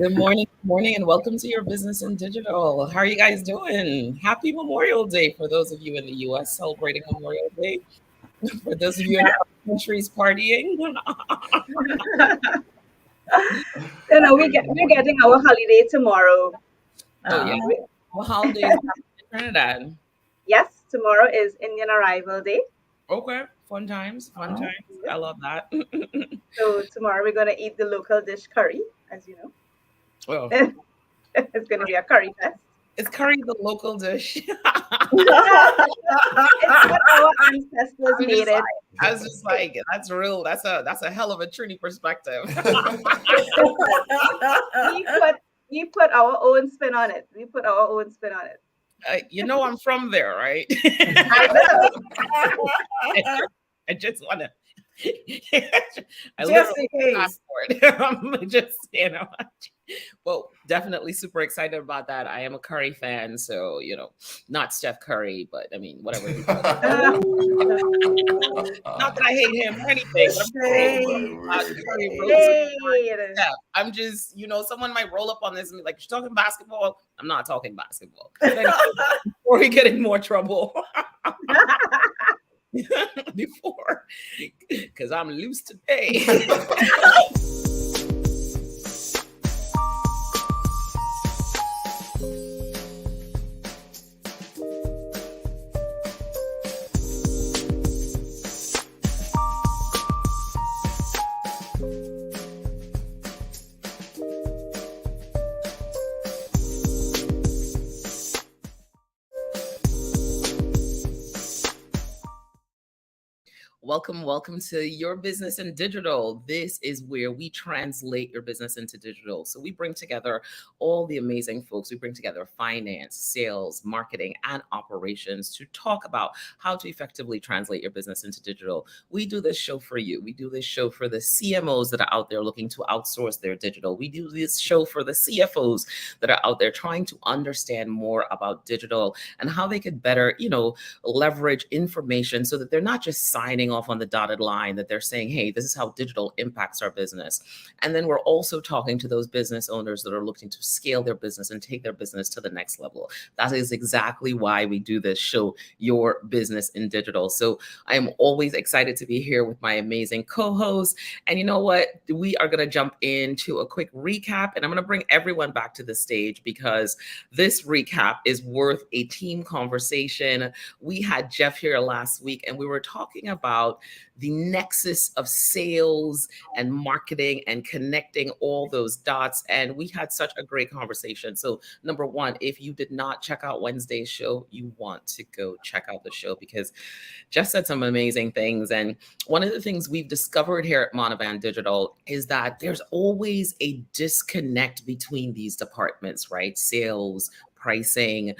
Good morning, and welcome to your business in digital. How are you guys doing? Happy Memorial Day for those of you in the US celebrating Memorial Day. For those of you in other countries partying. We're getting our holiday tomorrow. Oh yeah. We- What holidays in Trinidad? yes, tomorrow is Indian Arrival Day. Okay. Fun times, fun times. I love that. So tomorrow we're gonna eat the local dish curry, as you know. Well, It's gonna be a curry fest. is curry the local dish? It's what our ancestors I'm made just like, it. I was just like, that's real. That's a hell of a Trini perspective. We put we put our own spin on it. We put our own spin on it. I'm from there, right? I know. I just want to. I Just literally in case. passport. Just well, definitely super excited about that. I am a Curry fan, so not Steph Curry, but I mean, whatever. Not that I hate him or anything, but I'm just saying Curry roast. Shade. Yeah, I'm just, someone might roll up on this and be like, "You're talking basketball." I'm not talking basketball. But anyway, before we get in more trouble, before, because I'm loose today. Welcome to Your Business in Digital. This is where we translate your business into digital. So we bring together all the amazing folks. We bring together finance, sales, marketing, and operations to talk about how to effectively translate your business into digital. We do this show for you. We do this show for the CMOs that are out there looking to outsource their digital. We do this show for the CFOs that are out there trying to understand more about digital and how they could better, leverage information so that they're not just signing off on the dotted line, that they're saying, hey, this is how digital impacts our business. And then we're also talking to those business owners that are looking to scale their business and take their business to the next level. That is exactly why we do this show, Your Business in Digital. So I am always excited to be here with my amazing co-hosts. And you know what? We are going to jump into a quick recap, and I'm going to bring everyone back to the stage because this recap is worth a team conversation. We had Jeff here last week, and we were talking about the nexus of sales and marketing and connecting all those dots. And we had such a great conversation. So number one, if you did not check out Wednesday's show, you want to go check out the show because Jeff said some amazing things. And one of the things we've discovered here at Monovan Digital is that there's always a disconnect between these departments, right? Sales, pricing,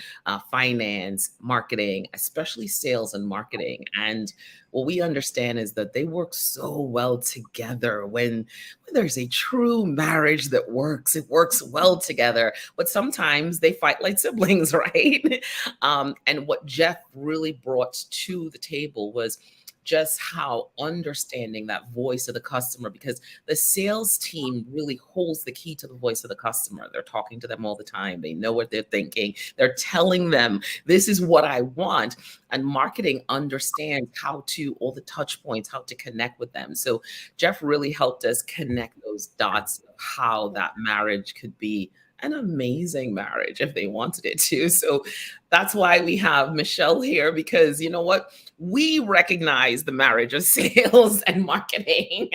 finance, marketing, especially sales and marketing. And what we understand is that they work so well together. When there's a true marriage that works, it works well together. But sometimes they fight like siblings, right? And what Jeff really brought to the table was just how understanding that voice of the customer, because the sales team really holds the key to the voice of the customer. They're talking to them all the time. They know what they're thinking. They're telling them, this is what I want. And marketing understands all the touch points, how to connect with them. So Jeff really helped us connect those dots of how that marriage could be an amazing marriage if they wanted it to. So that's why we have Michelle here, because you know what? We recognize the marriage of sales and marketing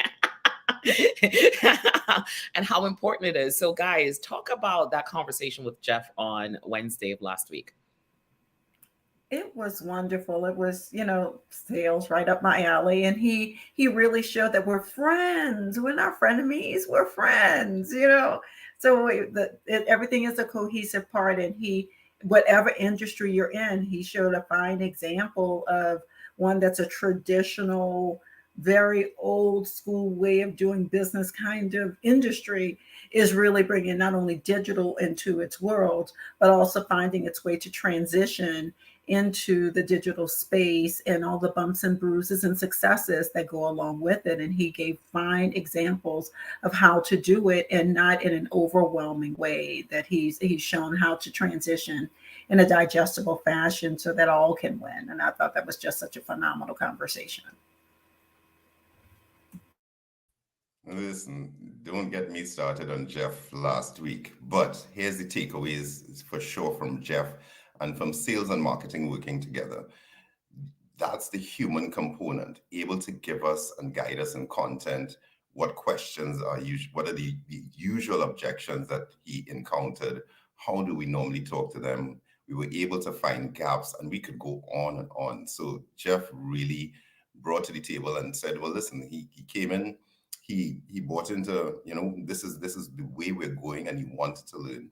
and how important it is. So guys, talk about that conversation with Jeff on Wednesday of last week. It was wonderful. It was, sales right up my alley. And he really showed that we're friends. We're not frenemies. We're friends. So everything is a cohesive part. And whatever industry you're in, he showed a fine example of one that's a traditional, very old school way of doing business kind of industry is really bringing not only digital into its world, but also finding its way to transition into the digital space and all the bumps and bruises and successes that go along with it. And he gave fine examples of how to do it, and not in an overwhelming way, that he's shown how to transition in a digestible fashion so that all can win. And I thought that was just such a phenomenal conversation. Listen, don't get me started on Jeff last week, but here's the takeaways for sure from Jeff and from sales and marketing working together. That's the human component, able to give us and guide us in content. What questions are usual? What are the usual objections that he encountered? How do we normally talk to them? We were able to find gaps, and we could go on and on. So Jeff really brought to the table and said, well, listen, he came in, he bought into, this is the way we're going, and he wanted to learn.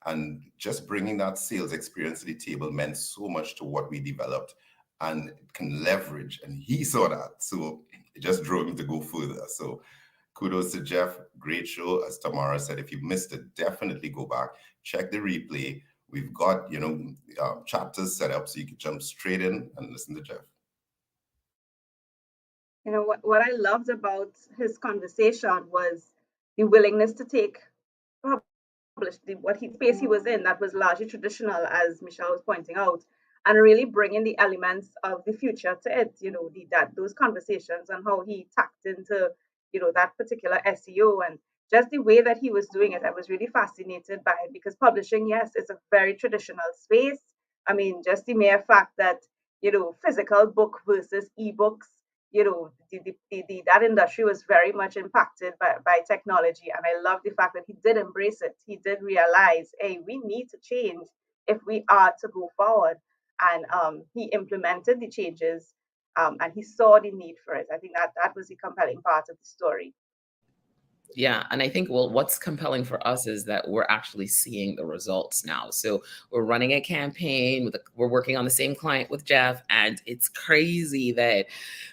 And just bringing that sales experience to the table meant so much to what we developed and can leverage. And he saw that. So it just drove him to go further. So kudos to Jeff. Great show. As Tamara said, if you missed it, definitely go back, check the replay. We've got, chapters set up so you can jump straight in and listen to Jeff. What I loved about his conversation was the willingness to take space he was in that was largely traditional, as Michelle was pointing out, and really bringing the elements of the future to it. Those conversations and how he tapped into that particular SEO, and just the way that he was doing it. I was really fascinated by it, because publishing, yes, it's a very traditional space. I mean, just the mere fact that physical book versus ebooks, that industry was very much impacted by technology. And I love the fact that he did embrace it. He did realize, hey, we need to change if we are to go forward. And he implemented the changes, and he saw the need for it. I think that was the compelling part of the story. Yeah. And I think, well, what's compelling for us is that we're actually seeing the results now. So we're running a campaign we're working on the same client with Jeff, and it's crazy that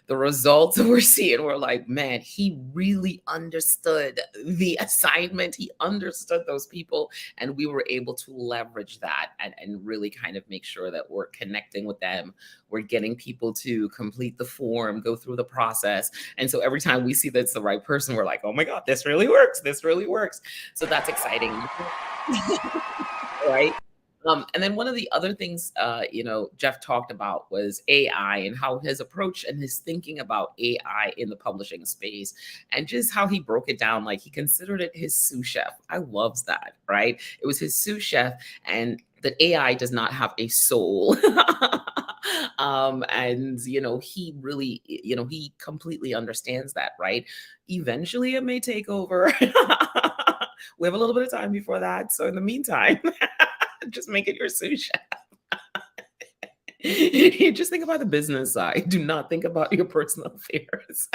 the results that we're seeing, we're like, man, he really understood the assignment. He understood those people, and we were able to leverage that and really kind of make sure that we're connecting with them. We're getting people to complete the form, go through the process. And so every time we see that it's the right person, we're like, oh my God, this really works. This really works. So that's exciting. Right. And then one of the other things, Jeff talked about was AI, and how his approach and his thinking about AI in the publishing space, and just how he broke it down. Like, he considered it his sous chef. I loves that, right? It was his sous chef, and that AI does not have a soul. And, he really, he completely understands that, right? Eventually it may take over. We have a little bit of time before that. So in the meantime, just make it your sous chef. You just think about the business side. Do not think about your personal affairs.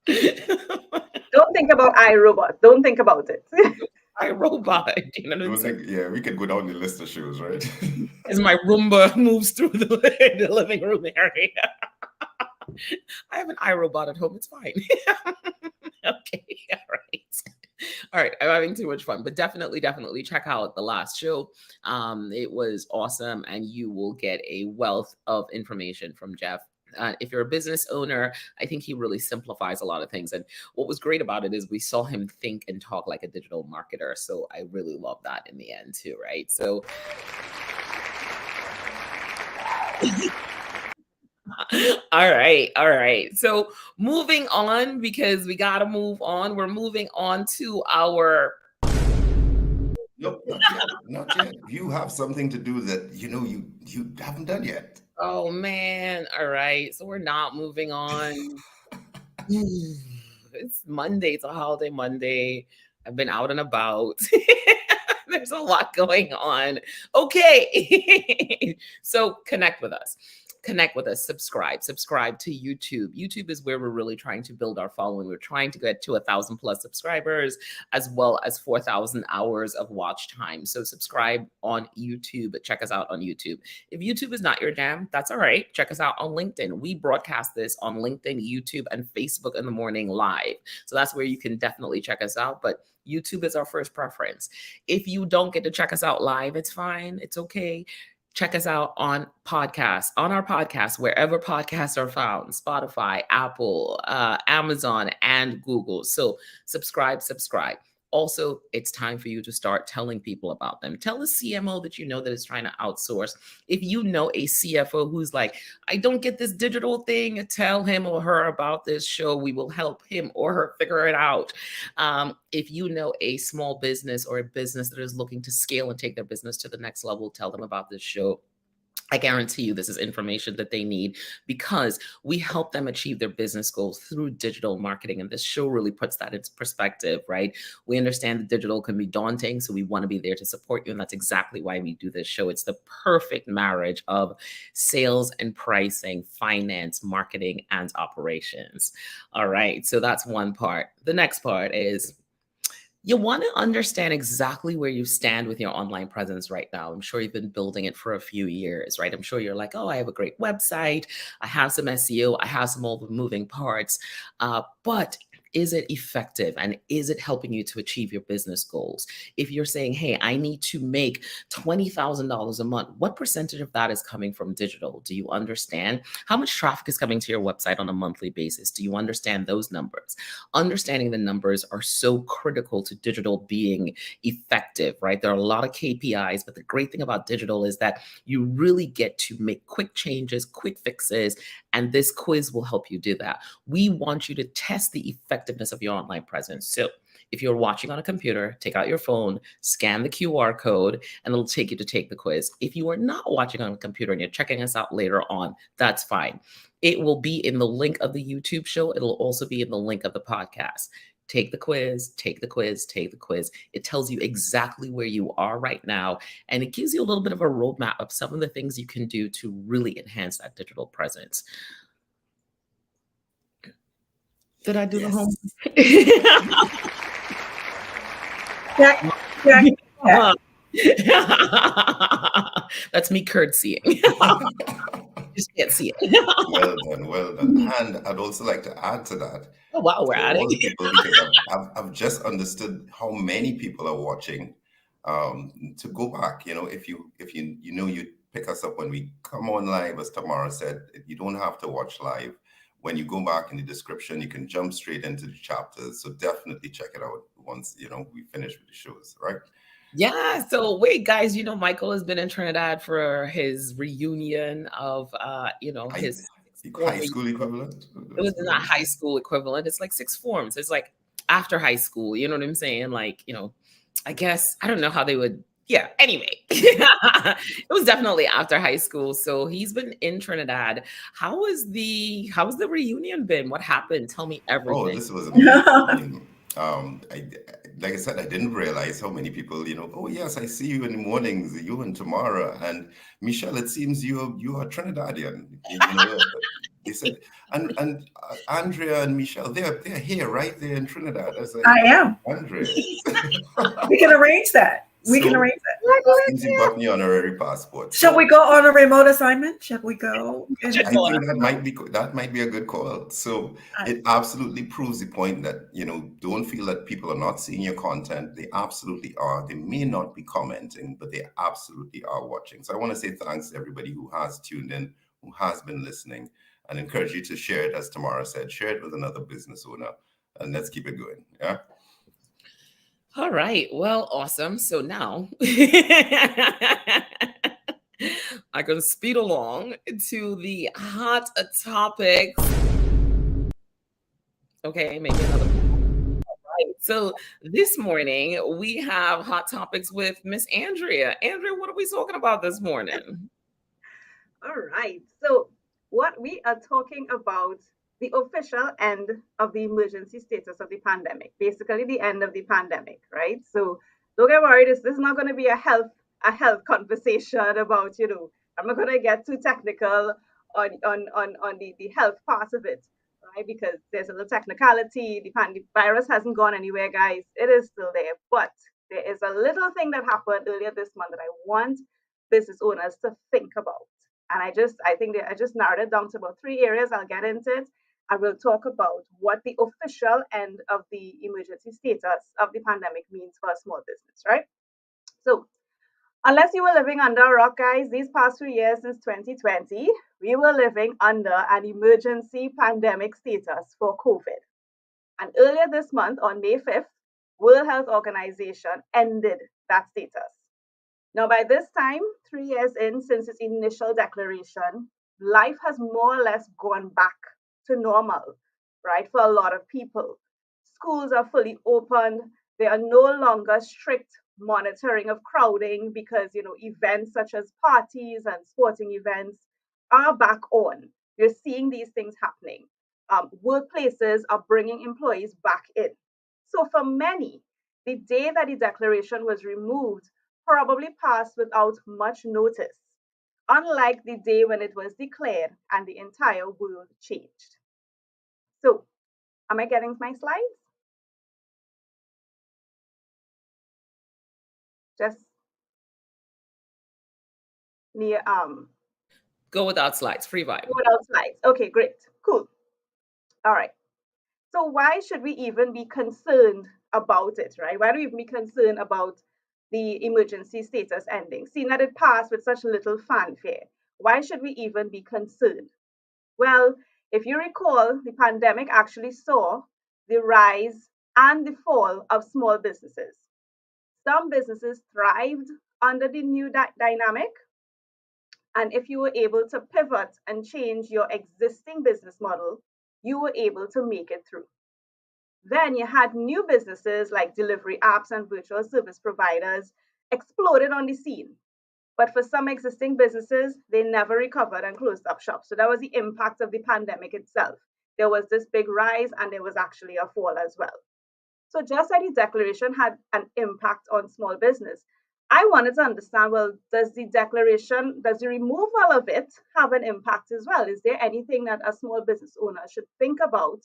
Don't think about iRobot. Don't think about it. iRobot. You know what I'm saying? Yeah, we could go down the list of shows, right? As my Roomba moves through the living room area. I have an iRobot at home. It's fine. Okay. All right. I'm having too much fun, but definitely check out the last show. It was awesome, and you will get a wealth of information from Jeff. If you're a business owner, I think he really simplifies a lot of things. And what was great about it is we saw him think and talk like a digital marketer. So I really love that in the end too, right? So all right. So moving on, because we got to move on. We're moving on to our... Nope, not yet. You have something to do that you haven't done yet. Oh man. All right. So we're not moving on. It's Monday. It's a holiday Monday. I've been out and about. There's a lot going on. Okay. So connect with us. Subscribe to YouTube. YouTube is where we're really trying to build our following. We're trying to get to 1,000+ subscribers, as well as 4,000 hours of watch time. So subscribe on YouTube. Check us out on YouTube. If YouTube is not your jam, that's all right. Check us out on LinkedIn. We broadcast this on LinkedIn, YouTube, and Facebook in the morning live. So that's where you can definitely check us out. But YouTube is our first preference. If you don't get to check us out live, it's fine. It's okay. Check us out on our podcast, wherever podcasts are found, Spotify, Apple, Amazon, and Google. So subscribe. Also, it's time for you to start telling people about them. Tell a CMO that you know that is trying to outsource. If you know a CFO who's like, I don't get this digital thing, tell him or her about this show. We will help him or her figure it out. If you know a small business or a business that is looking to scale and take their business to the next level, tell them about this show. I guarantee you this is information that they need because we help them achieve their business goals through digital marketing. And this show really puts that into perspective, right? We understand that digital can be daunting, so we want to be there to support you. And that's exactly why we do this show. It's the perfect marriage of sales and pricing, finance, marketing, and operations. All right. So that's one part. The next part is you want to understand exactly where you stand with your online presence right now. I'm sure you've been building it for a few years, right? I'm sure you're like, oh, I have a great website. I have some SEO. I have some old moving parts. But is it effective and is it helping you to achieve your business goals? If you're saying, hey, I need to make $20,000 a month, what percentage of that is coming from digital? Do you understand how much traffic is coming to your website on a monthly basis? Do you understand those numbers? Understanding the numbers are so critical to digital being effective, right? There are a lot of KPIs, but the great thing about digital is that you really get to make quick changes, quick fixes, and this quiz will help you do that. We want you to test the effectiveness of your online presence. So if you're watching on a computer, take out your phone, scan the QR code, and it'll take you to take the quiz. If you are not watching on a computer and you're checking us out later on, that's fine. It will be in the link of the YouTube show. It'll also be in the link of the podcast. Take the quiz, take the quiz, take the quiz. It tells you exactly where you are right now, and it gives you a little bit of a roadmap of some of the things you can do to really enhance that digital presence. Did I do the homework? That's me curtsying. Just can't see it. Well done, well done. And I'd also like to add to that. Oh, wow, we're To adding. all the people, because I've just understood how many people are watching. To go back, if you you pick us up when we come on live, as Tamara said, you don't have to watch live. When you go back in the description, you can jump straight into the chapters. So definitely check it out once we finish with the shows, right? Yeah. So wait, guys, Michael has been in Trinidad for his reunion of his High school equivalent. It was not high school equivalent. It's like sixth forms. It's like after high school. You know what I'm saying? Like, I guess I don't know how they would. Yeah. Anyway, it was definitely after high school. So he's been in Trinidad. How was the reunion been? What happened? Tell me everything. Oh, this was amazing. Like I said, I didn't realize how many people, oh yes, I see you in the mornings, you and Tamara and Michelle. It seems you are Trinidadian. They said, and Andrea and Michelle, they're here, right? They're in Trinidad. I was like, I am. Andrea. We can arrange that. We can arrange that. Seems you got me honorary passport. Shall we go on a remote assignment? Shall we go? I think that might be a good call. So it absolutely proves the point that, don't feel that people are not seeing your content. They absolutely are. They may not be commenting, but they absolutely are watching. So I want to say thanks to everybody who has tuned in, who has been listening, and encourage you to share it, as Tamara said. Share it with another business owner, and let's keep it going. Yeah. All right. Well, awesome. So now I can speed along to the hot topics. Okay, maybe another. All right. So this morning we have hot topics with Miss Andrea. Andrea, what are we talking about this morning? All right. So what we are talking about, the official end of the emergency status of the pandemic, basically the end of the pandemic, right? So don't get worried, this is not going to be a health conversation about, I'm not going to get too technical on the health part of it, right? Because there's a little technicality. The virus hasn't gone anywhere, guys. It is still there. But there is a little thing that happened earlier this month that I want business owners to think about. And I just narrowed it down to about 3 areas. I'll get into it. I will talk about what the official end of the emergency status of the pandemic means for a small business, right? So Unless you were living under a rock, guys, these past few years since 2020, we were living under an emergency pandemic status for COVID. And earlier this month, on May 5th, World Health Organization ended that status. Now, by this time, 3 years in since its initial declaration, life has more or less gone back to normal, right, for a lot of people. Schools are fully opened. There are no longer strict monitoring of crowding because, events such as parties and sporting events are back on. You're seeing these things happening. Workplaces are bringing employees back in. So for many, the day that the declaration was removed probably passed without much notice, unlike the day when it was declared and the entire world changed. So, am I getting my slides? Just near Go without slides, free vibe. without slides. Okay, great. Cool. All right. So why should we even be concerned about it, right? Why do we even be concerned about the emergency status ending, seeing that it passed with such little fanfare? Why should we even be concerned? Well, if you recall, the pandemic actually saw the rise and the fall of small businesses. Some businesses thrived under the new dynamic. And if you were able to pivot and change your existing business model, you were able to make it through. Then you had new businesses like delivery apps and virtual service providers exploded on the scene. But for some existing businesses, they never recovered and closed up shop. So that was the impact of the pandemic itself. There was this big rise and there was actually a fall as well. So just like the declaration had an impact on small business, I wanted to understand, well, does the removal of it have an impact as well? Is there anything that a small business owner should think about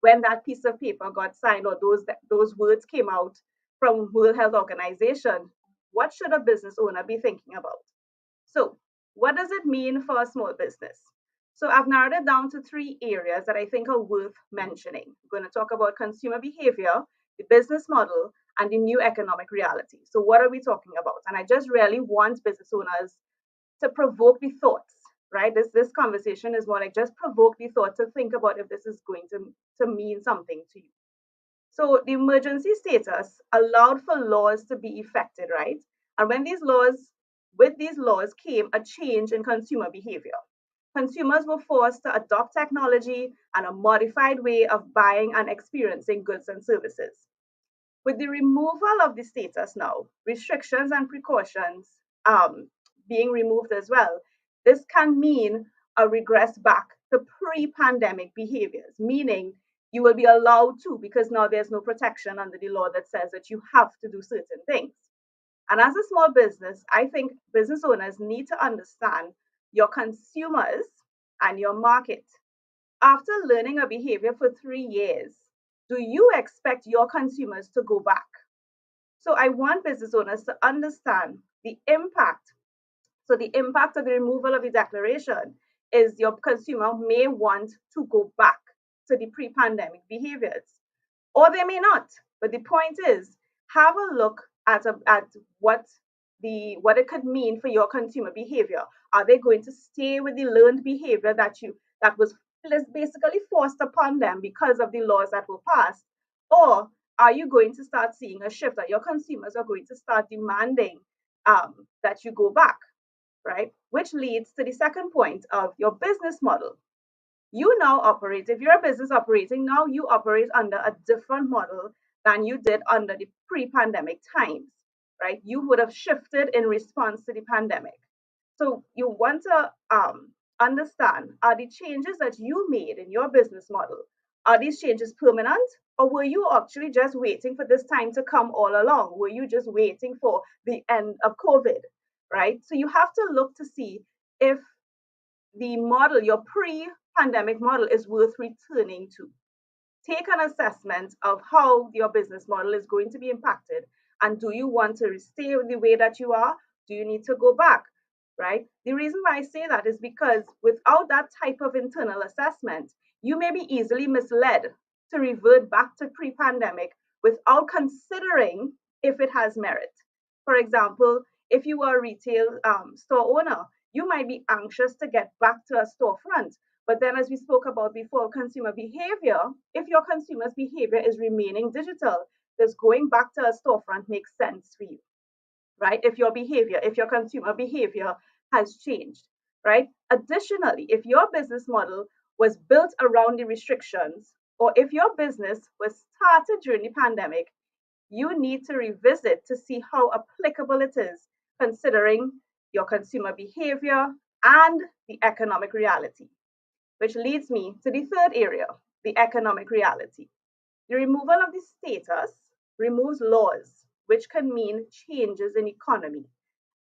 when that piece of paper got signed or those words came out from World Health Organization? What should a business owner be thinking about? So, what does it mean for a small business? So, I've narrowed it down to 3 areas that I think are worth mentioning. We're going to talk about consumer behavior, the business model, and the new economic reality. So, what are we talking about? And I just really want business owners to provoke the thoughts, right? This conversation is more like just provoke the thought to think about if this is going to mean something to you. So the emergency status allowed for laws to be effected, right? And with these laws came a change in consumer behavior. Consumers were forced to adopt technology and a modified way of buying and experiencing goods and services. With the removal of the status now, restrictions and precautions being removed as well, this can mean a regress back to pre-pandemic behaviors, meaning you will be allowed to because now there's no protection under the law that says that you have to do certain things. And as a small business, I think business owners need to understand your consumers and your market. After learning a behavior for 3 years, do you expect your consumers to go back? So I want business owners to understand the impact. So the impact of the removal of the declaration is your consumer may want to go back to the pre-pandemic behaviors, or they may not. But the point is, have a look at what it could mean for your consumer behavior. Are they going to stay with the learned behavior that was basically forced upon them because of the laws that were passed, or are you going to start seeing a shift that your consumers are going to start demanding that you go back, right? Which leads to the second point of your business model. You now operate, if you're a business operating, now you operate under a different model than you did under the pre-pandemic times, right? You would have shifted in response to the pandemic. So you want to understand, are the changes that you made in your business model, are these changes permanent? Or were you actually just waiting for this time to come all along? Were you just waiting for the end of COVID, right? So you have to look to see if the model, your pre-pandemic model, is worth returning to. Take an assessment of how your business model is going to be impacted. And do you want to stay the way that you are? Do you need to go back? Right? The reason why I say that is because without that type of internal assessment, you may be easily misled to revert back to pre-pandemic without considering if it has merit. For example, If you are a retail store owner, you might be anxious to get back to a storefront. But then, as we spoke about before, consumer behavior, if your consumer's behavior is remaining digital, does going back to a storefront make sense for you, right? If your consumer behavior has changed, right? Additionally, if your business model was built around the restrictions, or if your business was started during the pandemic, you need to revisit to see how applicable it is, considering your consumer behavior and the economic reality. Which leads me to the third area, the economic reality. The removal of the status removes laws, which can mean changes in economy.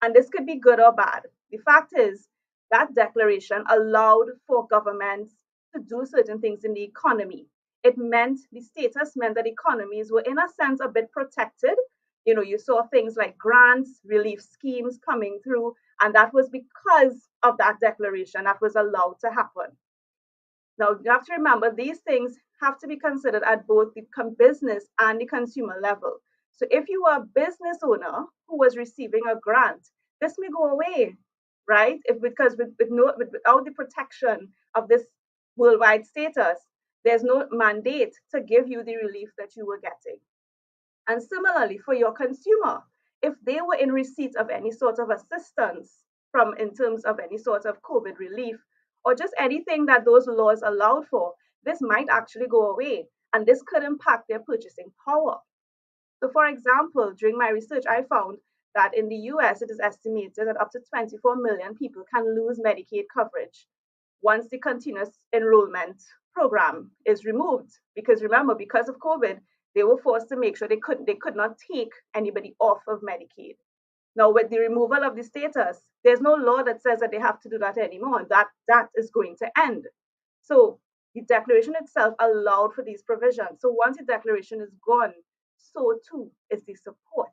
And this could be good or bad. The fact is that declaration allowed for governments to do certain things in the economy. The status meant that economies were, in a sense, a bit protected. You saw things like grants, relief schemes coming through, and that was because of that declaration that was allowed to happen. Now, you have to remember these things have to be considered at both the business and the consumer level. So, if you are a business owner who was receiving a grant, this may go away, right? Because without the protection of this worldwide status, there's no mandate to give you the relief that you were getting. And similarly, for your consumer, if they were in receipt of any sort of assistance from in terms of any sort of COVID relief, or just anything that those laws allowed for, this might actually go away. And this could impact their purchasing power. So, for example, during my research, I found that in the US, it is estimated that up to 24 million people can lose Medicaid coverage once the continuous enrollment program is removed. Because remember, because of COVID, they were forced to make sure they could not take anybody off of Medicaid. Now, with the removal of the status, there's no law that says that they have to do that anymore. That is going to end. So the declaration itself allowed for these provisions. So once the declaration is gone, so too is the support.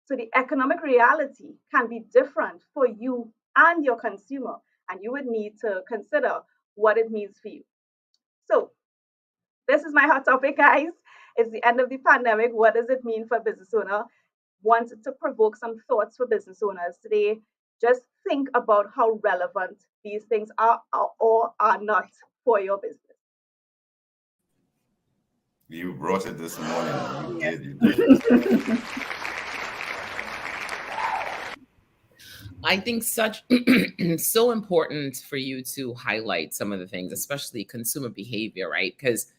So the economic reality can be different for you and your consumer, and you would need to consider what it means for you. So this is my hot topic, guys. It's the end of the pandemic. What does it mean for a business owner? Wanted to provoke some thoughts for business owners today. Just think about how relevant these things are or are not for your business. You brought it this morning. Yes. You did. I think so important for you to highlight some of the things, especially consumer behavior, right? Because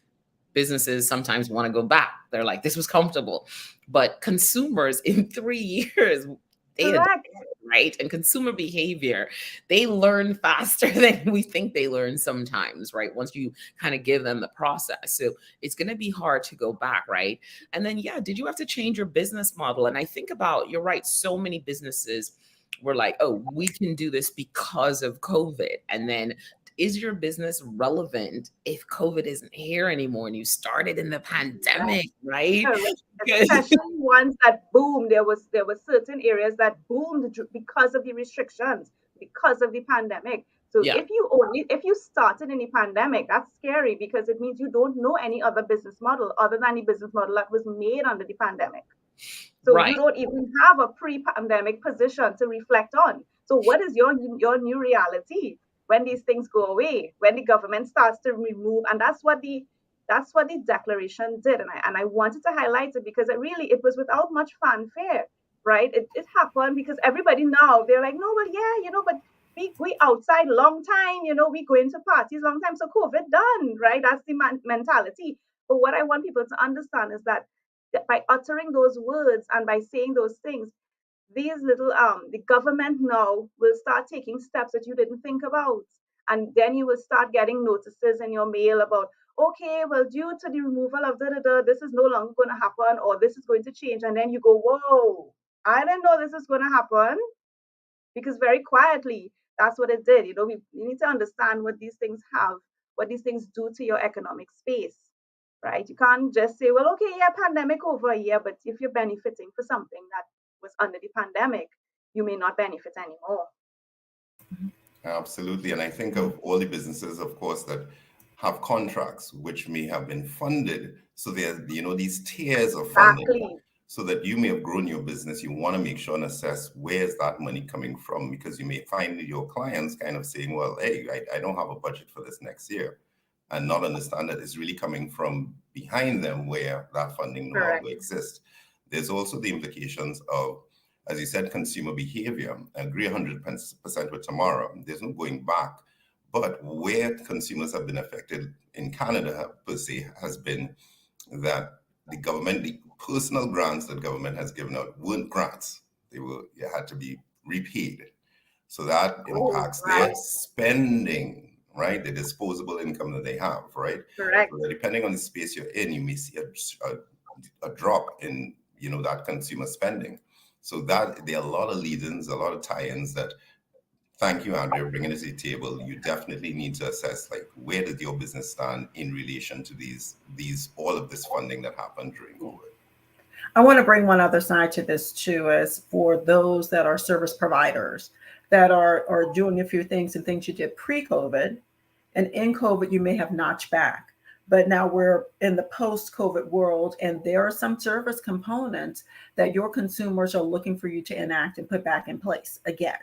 businesses sometimes want to go back. They're like, this was comfortable. But consumers in 3 years, they adapt, right? And consumer behavior, they learn faster than we think they learn sometimes, right? Once you kind of give them the process. So it's going to be hard to go back, right? And then, yeah, did you have to change your business model? And I think about, you're right, so many businesses were like, oh, we can do this because of COVID. And then is your business relevant if COVID isn't here anymore and you started in the pandemic, right? Especially ones that boomed. There were certain areas that boomed because of the restrictions, because of the pandemic. So Yeah. if you started in the pandemic, that's scary because it means you don't know any other business model other than the business model that was made under the pandemic. So Right. you don't even have a pre-pandemic position to reflect on. So what is your new reality when these things go away, when the government starts to remove? And that's what the declaration did. And I wanted to highlight it because it was without much fanfare, right? It happened because everybody now, they're like, no, well, yeah, but we outside long time, we go into parties long time. So COVID done, right? That's the mentality. But what I want people to understand is that by uttering those words and by saying those things, these little the government now will start taking steps that you didn't think about. And then you will start getting notices in your mail about, okay, well, due to the removal of this is no longer going to happen, or this is going to change. And then you go, whoa, I didn't know this is going to happen. Because very quietly, that's what it did. We need to understand what these things do to your economic space, right? You can't just say, well, okay, yeah, pandemic over, yeah, but if you're benefiting for something that was under the pandemic, you may not benefit anymore. Absolutely. And I think of all the businesses, of course, that have contracts which may have been funded. So there's, these tiers of funding. Exactly. so that you may have grown your business. You want to make sure and assess where's that money coming from, because you may find your clients kind of saying, well, hey, I don't have a budget for this next year, and not understand that it's really coming from behind them where that funding no Correct. longer exists. There's also the implications of, as you said, consumer behavior. I agree 100% with Tamara. There's no going back. But where consumers have been affected in Canada, per se, has been that the government, the personal grants that government has given out weren't grants. They had to be repaid. So that impacts their spending, right? The disposable income that they have, right? Correct. So depending on the space you're in, you may see a drop in, that consumer spending. So that there are a lot of lead-ins, a lot of tie-ins that, thank you, Andrea, bringing it to the table. You definitely need to assess, like, where did your business stand in relation to all of this funding that happened during COVID. I want to bring one other side to this too, as for those that are service providers that are doing a few things and things you did pre-COVID, and in COVID you may have notched back. But now we're in the post-COVID world, and there are some service components that your consumers are looking for you to enact and put back in place again.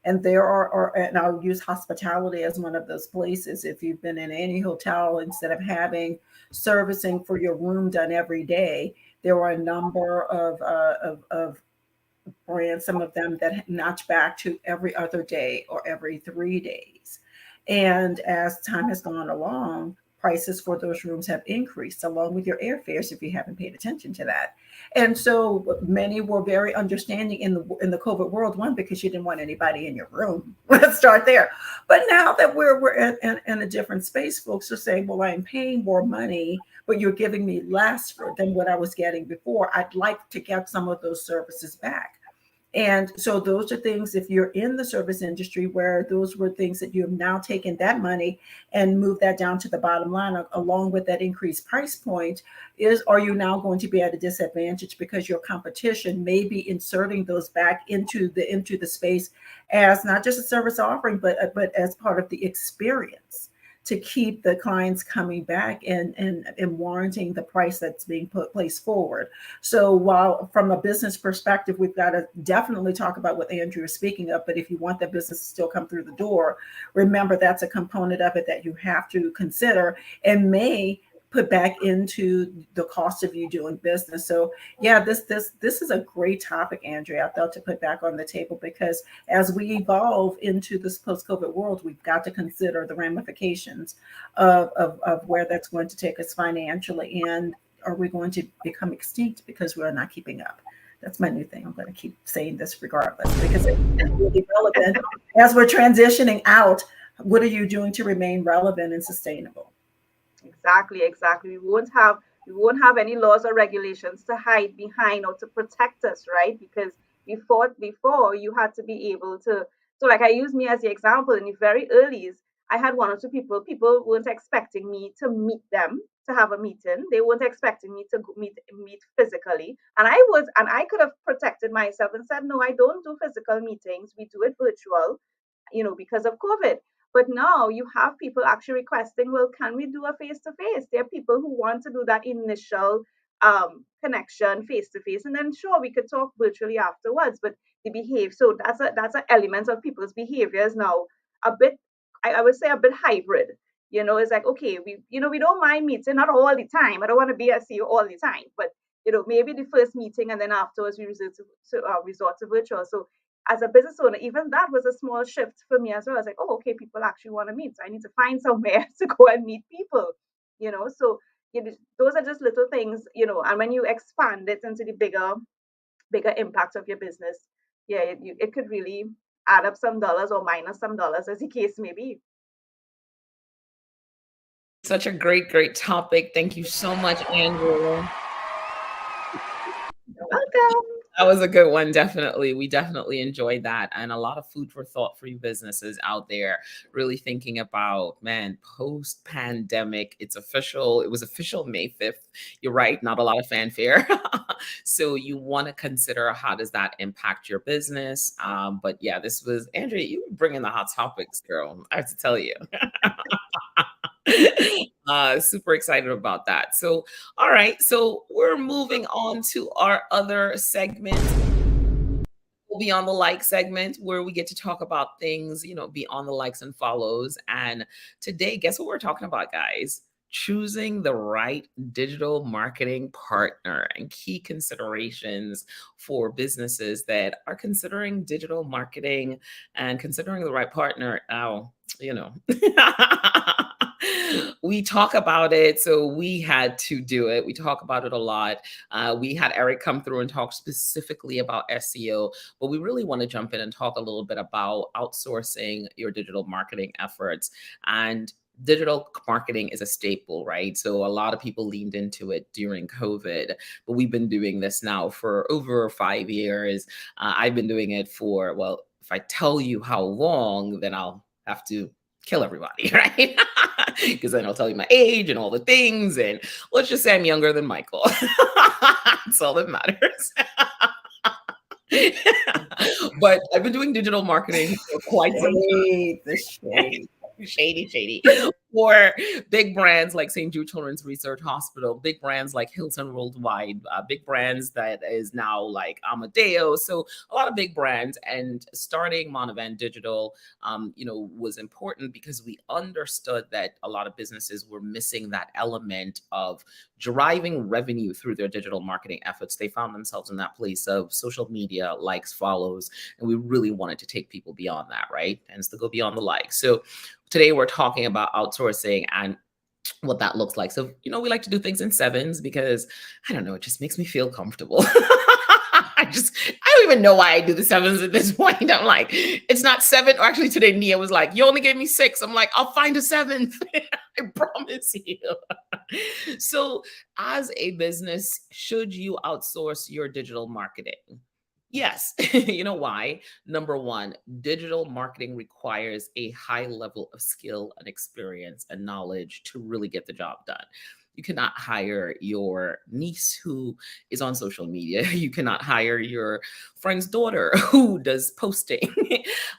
And there are, and I'll use hospitality as one of those places. If you've been in any hotel, instead of having servicing for your room done every day, there are a number of brands, some of them that notch back to every other day or every 3 days. And as time has gone along, prices for those rooms have increased along with your airfares if you haven't paid attention to that. And so many were very understanding in the COVID world, one, because you didn't want anybody in your room. Let's start there. But now that we're in a different space, folks are saying, well, I'm paying more money, but you're giving me less than what I was getting before. I'd like to get some of those services back. And so those are things, if you're in the service industry, where those were things that you have now taken that money and moved that down to the bottom line along with that increased price point, are you now going to be at a disadvantage because your competition may be inserting those back into the space as not just a service offering, but as part of the experience, to keep the clients coming back and warranting the price that's being placed forward. So while from a business perspective, we've got to definitely talk about what Andrew is speaking of, but if you want that business to still come through the door, remember that's a component of it that you have to consider and may put back into the cost of you doing business. So yeah, this is a great topic, Andrea, I felt, to put back on the table, because as we evolve into this post-COVID world, we've got to consider the ramifications of where that's going to take us financially. And are we going to become extinct because we're not keeping up? That's my new thing. I'm going to keep saying this regardless, because it's really relevant. As we're transitioning out, what are you doing to remain relevant and sustainable? Exactly. We won't have any laws or regulations to hide behind or to protect us, right? Because before you had to be able to. So, like, I use me as the example. In the very earlies, I had one or two people. People weren't expecting me to meet them, to have a meeting. They weren't expecting me to meet physically, and I could have protected myself and said, no, I don't do physical meetings. We do it virtual, because of COVID. But now you have people actually requesting, well, can we do a face-to-face? There are people who want to do that initial connection face-to-face, and then sure, we could talk virtually afterwards. But the behave, so that's an element of people's behaviors now, a bit, I would say, a bit hybrid. It's like, okay, we don't mind meeting, not all the time. I don't want to be a CEO all the time, but maybe the first meeting, and then afterwards we resort to virtual. So as a business owner, even that was a small shift for me as well. I was like, oh, okay, people actually want to meet. So I need to find somewhere to go and meet people, So those are just little things, and when you expand it into the bigger impact of your business, yeah, it could really add up some dollars or minus some dollars, as the case may be. Such a great topic. Thank you so much, Andrew. You're welcome. That was a good one. Definitely. We definitely enjoyed that. And a lot of food for thought for you businesses out there, really thinking about, man, post-pandemic, it's official. It was official May 5th. You're right. Not a lot of fanfare. So you want to consider, how does that impact your business? But yeah, this was, Andrea, you were bringing the hot topics, girl. I have to tell you. Super excited about that. So, all right. So we're moving on to our other segment. We'll be on the like segment where we get to talk about things, beyond the likes and follows. And today, guess what we're talking about, guys? Choosing the right digital marketing partner and key considerations for businesses that are considering digital marketing and considering the right partner. Oh, you know. We talk about it, so we had to do it. We talk about it a lot. We had Eric come through and talk specifically about SEO, but we really want to jump in and talk a little bit about outsourcing your digital marketing efforts. And digital marketing is a staple, right? So a lot of people leaned into it during COVID, but we've been doing this now for over 5 years. I've been doing it for, well, if I tell you how long, then I'll have to kill everybody, right? Because then I'll tell you my age and all the things. And let's just say I'm younger than Michael. That's all that matters. But I've been doing digital marketing for quite some time. Shady. For big brands like St. Jude Children's Research Hospital, big brands like Hilton Worldwide, big brands that is now like Amadeus. So a lot of big brands. And starting Monovan Digital, was important because we understood that a lot of businesses were missing that element of driving revenue through their digital marketing efforts. They found themselves in that place of social media, likes, follows, and we really wanted to take people beyond that, right? And it's to go beyond the likes. So today we're talking about outsourcing and what that looks like. So, we like to do things in sevens because I don't know, it just makes me feel comfortable. I don't even know why I do the sevens at this point. I'm like, it's not seven. Or actually today, Nia was like, you only gave me 6. I'm like, I'll find a 7th. I promise you. So as a business, should you outsource your digital marketing? Yes. You know why? Number one, digital marketing requires a high level of skill and experience and knowledge to really get the job done. You cannot hire your niece who is on social media. You cannot hire your friend's daughter who does posting.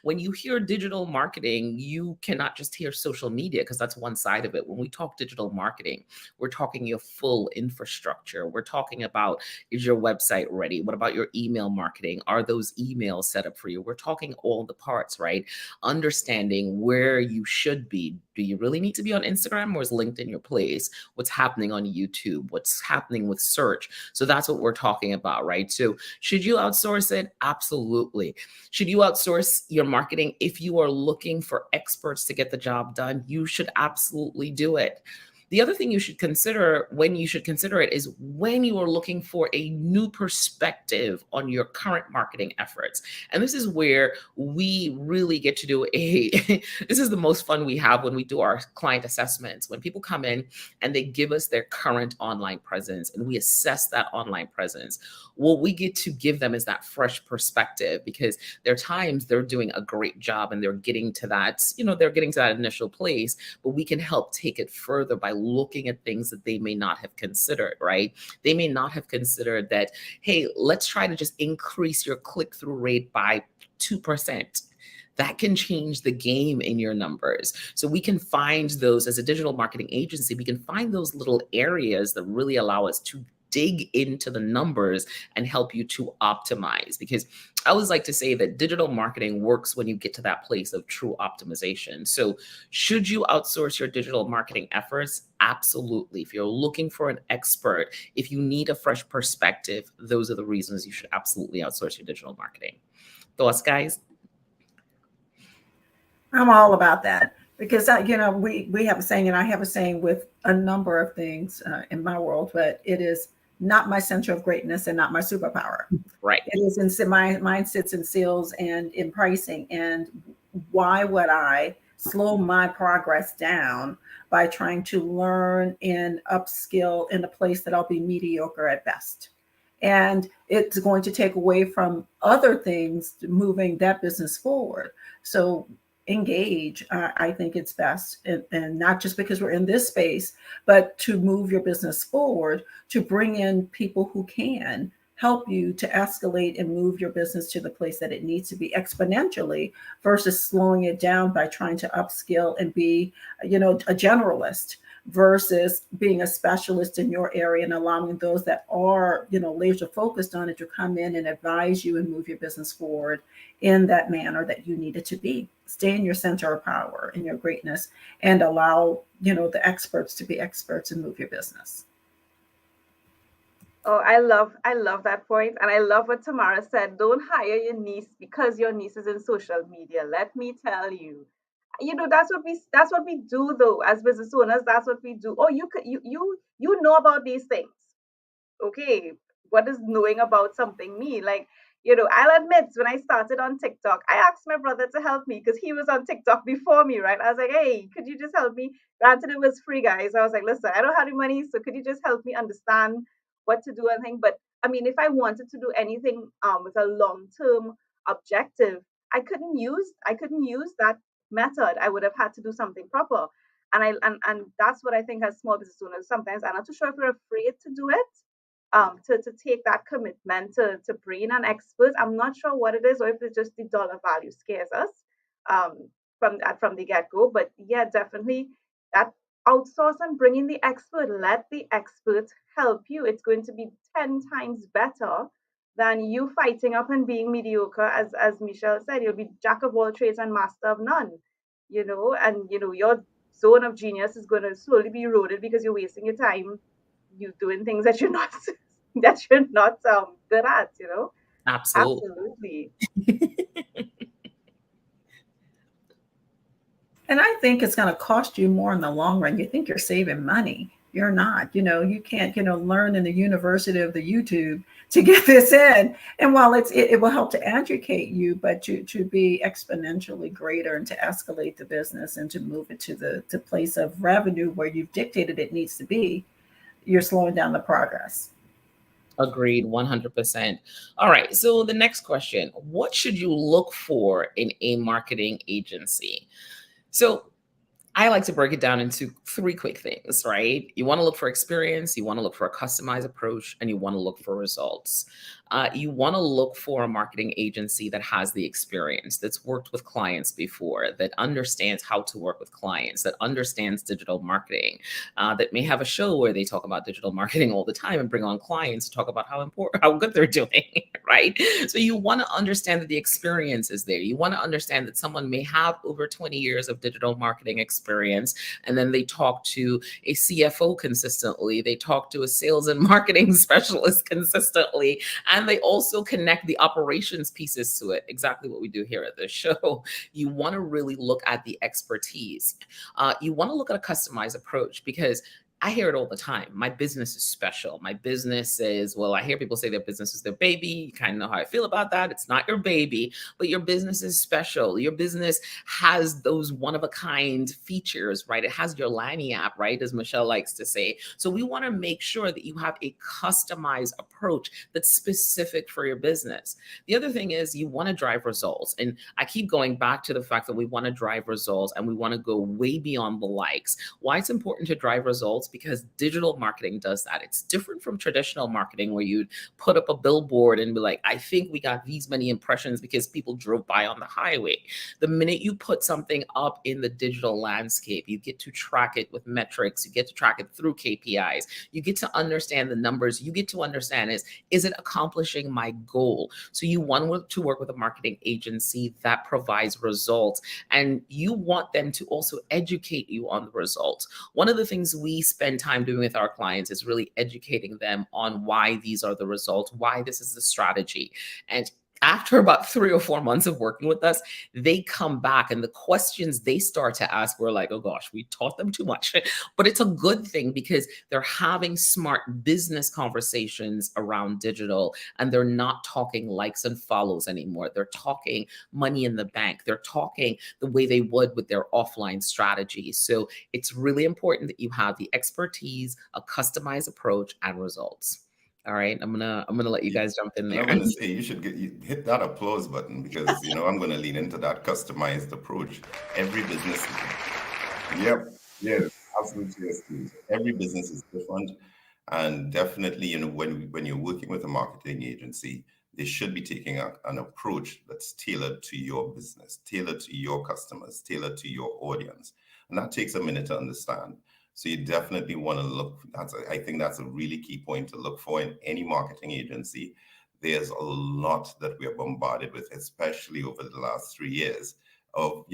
When you hear digital marketing, you cannot just hear social media because that's one side of it. When we talk digital marketing, we're talking your full infrastructure. We're talking about, is your website ready? What about your email marketing? Are those emails set up for you? We're talking all the parts, right? Understanding where you should be. Do you really need to be on Instagram, or is LinkedIn your place? What's happening on YouTube? What's happening with search? So that's what we're talking about, right? So should you outsource it? Absolutely. Should you outsource your marketing? If you are looking for experts to get the job done, you should absolutely do it. The other thing you should consider when you should consider it is when you are looking for a new perspective on your current marketing efforts. And this is where we really get to do this is the most fun we have when we do our client assessments. When people come in and they give us their current online presence and we assess that online presence, what we get to give them is that fresh perspective, because there are times they're doing a great job and they're getting to that, they're getting to that initial place, but we can help take it further by looking at things that they may not have considered, right? They may not have considered that, hey, let's try to just increase your click-through rate by 2%. That can change the game in your numbers. So we can find those, as a digital marketing agency, we can find those little areas that really allow us to dig into the numbers and help you to optimize. Because I always like to say that digital marketing works when you get to that place of true optimization. So should you outsource your digital marketing efforts? Absolutely. If you're looking for an expert, if you need a fresh perspective, those are the reasons you should absolutely outsource your digital marketing. Thoughts, guys? I'm all about that because, we have a saying, and I have a saying with a number of things in my world, but it is not my center of greatness and not my superpower. Right. It is mine sits in sales and in pricing. And why would I slow my progress down by trying to learn and upskill in a place that I'll be mediocre at best? And it's going to take away from other things moving that business forward. So engage, I think it's best, and not just because we're in this space, but to move your business forward, to bring in people who can help you to escalate and move your business to the place that it needs to be exponentially versus slowing it down by trying to upskill and be, a generalist versus being a specialist in your area and allowing those that are, laser focused on it to come in and advise you and move your business forward in that manner that you need it to be. Stay in your center of power, in your greatness, and allow, the experts to be experts and move your business. Oh, I love that point, and I love what Tamara said. Don't hire your niece because your niece is in social media. Let me tell you, that's what we do though as business owners. That's what we do. Oh, you know about these things. Okay, what does knowing about something mean? Like, I'll admit when I started on TikTok, I asked my brother to help me because he was on TikTok before me, right? I was like, hey, could you just help me? Granted, it was free, guys. I was like, listen, I don't have any money, so could you just help me understand what to do and thing? But I mean, if I wanted to do anything with a long term objective, I couldn't use that method. I would have had to do something proper. And that's what I think as small business owners sometimes I'm not too sure if we're afraid to do it, to take that commitment to bring an expert. I'm not sure what it is, or if it's just the dollar value scares us from the get go. But yeah, definitely that outsource and bring in the expert. Let the expert help you. It's going to be 10 times better than you fighting up and being mediocre. As Michelle said, you'll be jack of all trades and master of none. And your zone of genius is going to slowly be eroded because you're wasting your time you doing things that you're not that you're not good at. Absolutely. Absolutely. And I think it's going to cost you more in the long run. You think you're saving money. You're not. You can't, learn in the university of the YouTube to get this in. And while it will help to educate you, but to be exponentially greater and to escalate the business and to move it to the place of revenue where you've dictated it needs to be, you're slowing down the progress. Agreed, 100%. All right. So the next question, what should you look for in a marketing agency? So I like to break it down into 3 quick things, right? You want to look for experience, you want to look for a customized approach, and you want to look for results. You want to look for a marketing agency that has the experience, that's worked with clients before, that understands how to work with clients, that understands digital marketing, that may have a show where they talk about digital marketing all the time and bring on clients to talk about how good they're doing, right? So you want to understand that the experience is there. You want to understand that someone may have over 20 years of digital marketing experience, and then they talk to a CFO consistently, they talk to a sales and marketing specialist consistently, and they also connect the operations pieces to it. Exactly what we do here at this show. You want to really look at the expertise. You want to look at a customized approach, because I hear it all the time. My business is special. My business is, well, I hear people say their business is their baby. You kind of know how I feel about that. It's not your baby, but your business is special. Your business has those one-of-a-kind features, right? It has your Lanny app, right? As Michelle likes to say. So we want to make sure that you have a customized approach that's specific for your business. The other thing is you want to drive results. And I keep going back to the fact that we want to drive results and we want to go way beyond the likes. Why it's important to drive results? Because digital marketing does that. It's different from traditional marketing where you'd put up a billboard and be like, I think we got these many impressions because people drove by on the highway. The minute you put something up in the digital landscape, you get to track it with metrics, you get to track it through KPIs, you get to understand the numbers, you get to understand is it accomplishing my goal? So you want to work with a marketing agency that provides results, and you want them to also educate you on the results. One of the things we spend time doing with our clients is really educating them on why these are the results, why this is the strategy. And after about 3 or 4 months of working with us, they come back and the questions they start to ask, we're like, oh gosh, we taught them too much. But it's a good thing because they're having smart business conversations around digital, and they're not talking likes and follows anymore. They're talking money in the bank. They're talking the way they would with their offline strategies. So it's really important that you have the expertise, a customized approach, and results. All right, I'm gonna let you guys jump in And there. I'm going to say you should hit that applause button because I'm going to lean into that customized approach. Every business, yep, yes, absolutely, yes, please. Every business is different. And definitely, when you're working with a marketing agency, they should be taking an approach that's tailored to your business, tailored to your customers, tailored to your audience. And that takes a minute to understand. So you definitely want to look, I think that's a really key point to look for in any marketing agency. There's a lot that we are bombarded with, especially over the last 3 years of,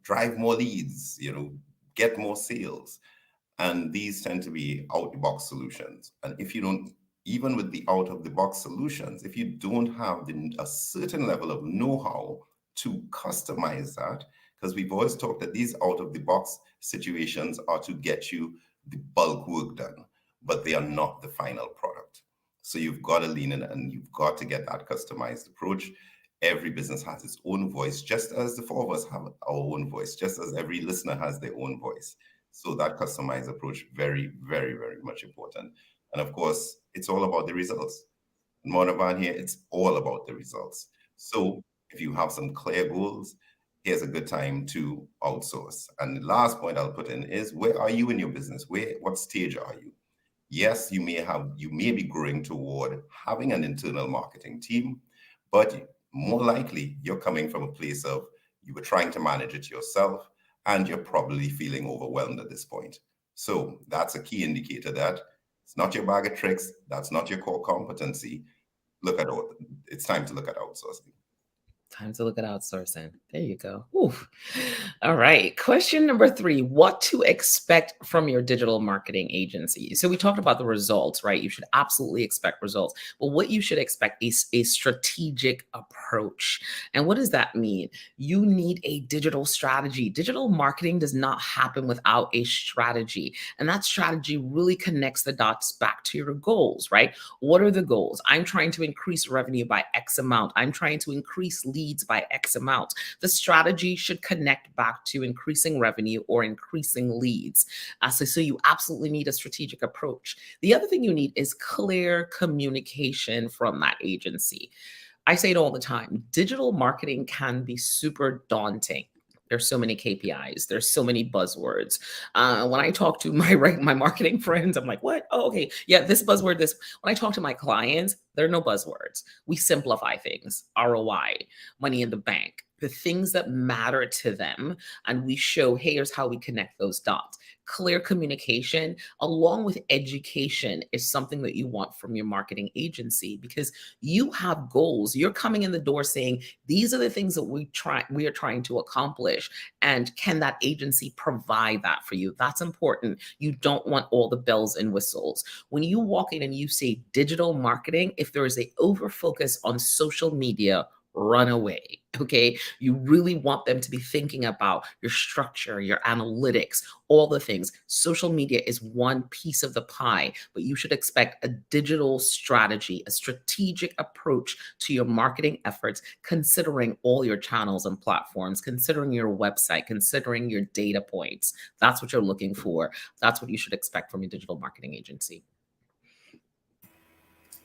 drive more leads, get more sales. And these tend to be out the box solutions. And if you don't, even with the out of the box solutions, if you don't have a certain level of know-how to customize that, because we've always talked that these out of the box situations are to get you the bulk work done, but they are not the final product. So you've got to lean in and you've got to get that customized approach. Every business has its own voice, just as the four of us have our own voice, just as every listener has their own voice. So that customized approach, very, very, very much important. And of course, it's all about the results. Monovan here, it's all about the results. So if you have some clear goals, here's a good time to outsource. And the last point I'll put in is, where are you in your business? What stage are you? Yes, you may be growing toward having an internal marketing team, but more likely you're coming from a place of you were trying to manage it yourself, and you're probably feeling overwhelmed at this point. So that's a key indicator that it's not your bag of tricks. That's not your core competency. It's time to look at outsourcing. Time to look at outsourcing. There you go. Oof. All right. Question number 3, what to expect from your digital marketing agency. So we talked about the results, right? You should absolutely expect results. But what you should expect is a strategic approach. And what does that mean? You need a digital strategy. Digital marketing does not happen without a strategy. And that strategy really connects the dots back to your goals, right? What are the goals? I'm trying to increase revenue by X amount. I'm trying to increase leads by X amount. The strategy should connect back to increasing revenue or increasing leads. So you absolutely need a strategic approach. The other thing you need is clear communication from that agency. I say it all the time. Digital marketing can be super daunting. There's so many KPIs. There's so many buzzwords. When I talk to my marketing friends, I'm like, what? Oh, okay. Yeah, this buzzword, this. When I talk to my clients, there are no buzzwords. We simplify things, ROI, money in the bank, the things that matter to them. And we show, hey, here's how we connect those dots. Clear communication along with education is something that you want from your marketing agency, because you have goals. You're coming in the door saying, these are the things that we are trying to accomplish. And can that agency provide that for you? That's important. You don't want all the bells and whistles. When you walk in and you say digital marketing, if there is a over focus on social media, run away. Okay. You really want them to be thinking about your structure, your analytics, all the things. Social media is one piece of the pie, but you should expect a digital strategy, a strategic approach to your marketing efforts, considering all your channels and platforms, considering your website, considering your data points. That's what you're looking for. That's what you should expect from your digital marketing agency.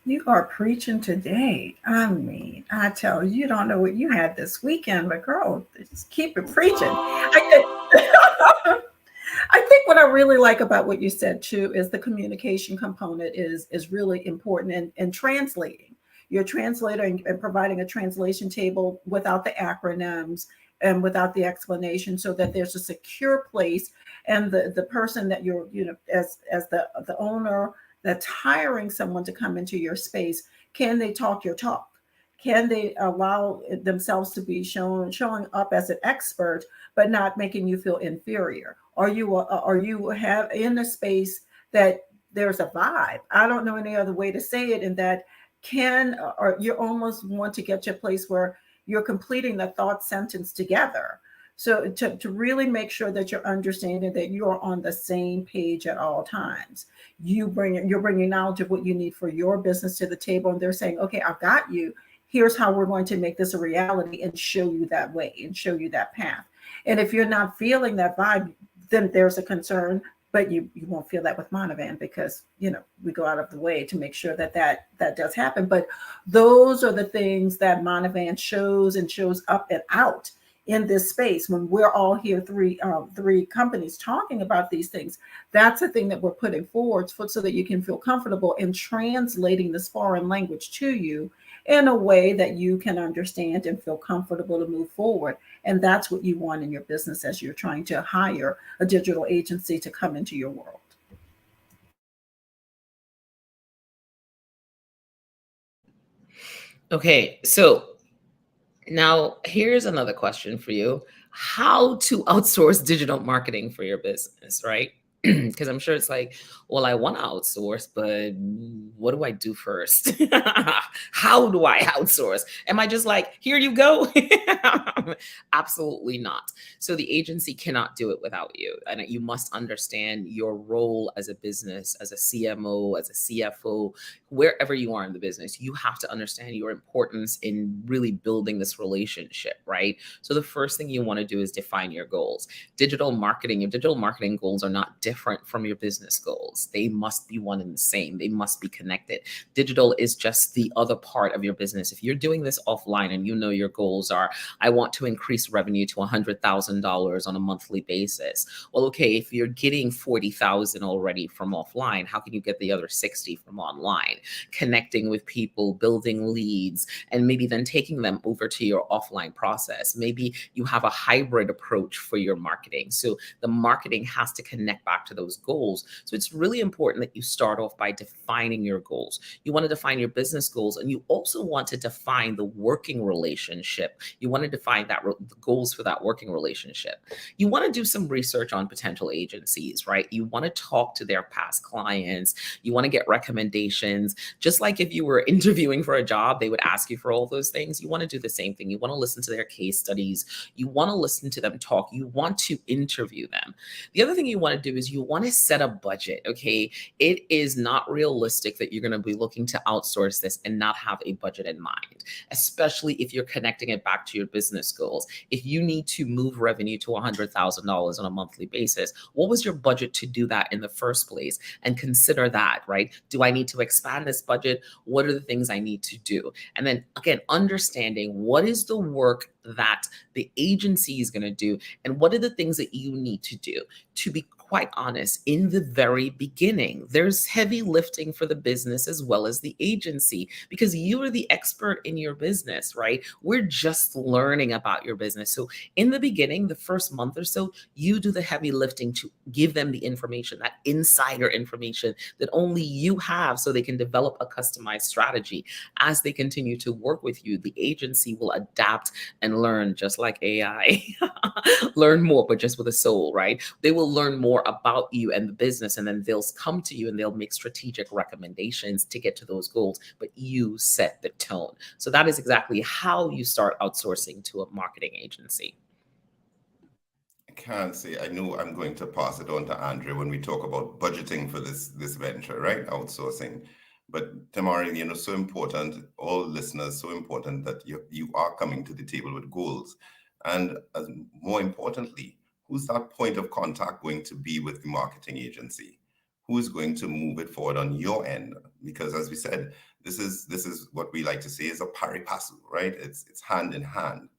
You are preaching today. I mean, I tell you, you don't know what you had this weekend, but girl, just keep it preaching. I think what I really like about what you said too is the communication component is really important, and translating. You're translating and providing a translation table without the acronyms and without the explanation, so that there's a secure place, and the person that you're, as the owner that's hiring someone to come into your space, can they talk your talk? Can they allow themselves to be showing up as an expert, but not making you feel inferior? Are you have in a space that there's a vibe? I don't know any other way to say it, in that or you almost want to get to a place where you're completing the thought sentence together. So to really make sure that you're understanding that you are on the same page at all times. You're bringing knowledge of what you need for your business to the table, and they're saying, okay, I've got you. Here's how we're going to make this a reality and show you that way and show you that path. And if you're not feeling that vibe, then there's a concern, but you won't feel that with Monovan, because, we go out of the way to make sure that does happen. But those are the things that Monovan shows up and out in this space, when we're all here, three companies talking about these things, that's the thing that we're putting forward so that you can feel comfortable in translating this foreign language to you in a way that you can understand and feel comfortable to move forward. And that's what you want in your business as you're trying to hire a digital agency to come into your world. Okay, so now here's another question for you. How to outsource digital marketing for your business, right? Because I'm sure it's like, well, I want to outsource, but what do I do first? How do I outsource? Am I just like, here you go? Absolutely not. So the agency cannot do it without you. And you must understand your role as a business, as a CMO, as a CFO, wherever you are in the business. You have to understand your importance in really building this relationship, right? So the first thing you want to do is define your goals. Your digital marketing goals are not different from your business goals. They must be one and the same. They must be connected. Digital is just the other part of your business. If you're doing this offline and you know your goals are, I want to increase revenue to $100,000 on a monthly basis. Well, okay, if you're getting 40,000 already from offline, how can you get the other 60 from online? Connecting with people, building leads, and maybe then taking them over to your offline process. Maybe you have a hybrid approach for your marketing. So the marketing has to connect back to those goals. So it's really important that you start off by defining your goals. You want to define your business goals, and you also want to define the working relationship. You want to define the goals for that working relationship. You want to do some research on potential agencies, right? You want to talk to their past clients. You want to get recommendations. Just like if you were interviewing for a job, they would ask you for all those things. You want to do the same thing. You want to listen to their case studies. You want to listen to them talk. You want to interview them. The other thing you want to do is you want to set a budget, okay? It is not realistic that you're going to be looking to outsource this and not have a budget in mind, especially if you're connecting it back to your business goals. If you need to move revenue to $100,000 on a monthly basis, what was your budget to do that in the first place? And consider that, right? Do I need to expand this budget? What are the things I need to do? And then again, understanding what is the work that the agency is going to do and what are the things that you need to do. To be quite honest, in the very beginning, there's heavy lifting for the business as well as the agency, because you are the expert in your business, right? We're just learning about your business. So in the beginning, the first month or so, you do the heavy lifting to give them the information, that insider information that only you have, so they can develop a customized strategy. As they continue to work with you, the agency will adapt and learn, just like AI. Learn more, but just with a soul, right? They will learn more about you and the business, and then they'll come to you and they'll make strategic recommendations to get to those goals, but you set the tone. So that is exactly how you start outsourcing to a marketing agency. I can't say, I know I'm going to pass it on to Andrea when we talk about budgeting for this venture, right? Outsourcing. But Tamara, so important, all listeners, so important that you are coming to the table with goals. And more importantly, who's that point of contact going to be with the marketing agency? Who's going to move it forward on your end? Because as we said, this is what we like to say is a pari passu, right? It's hand in hand,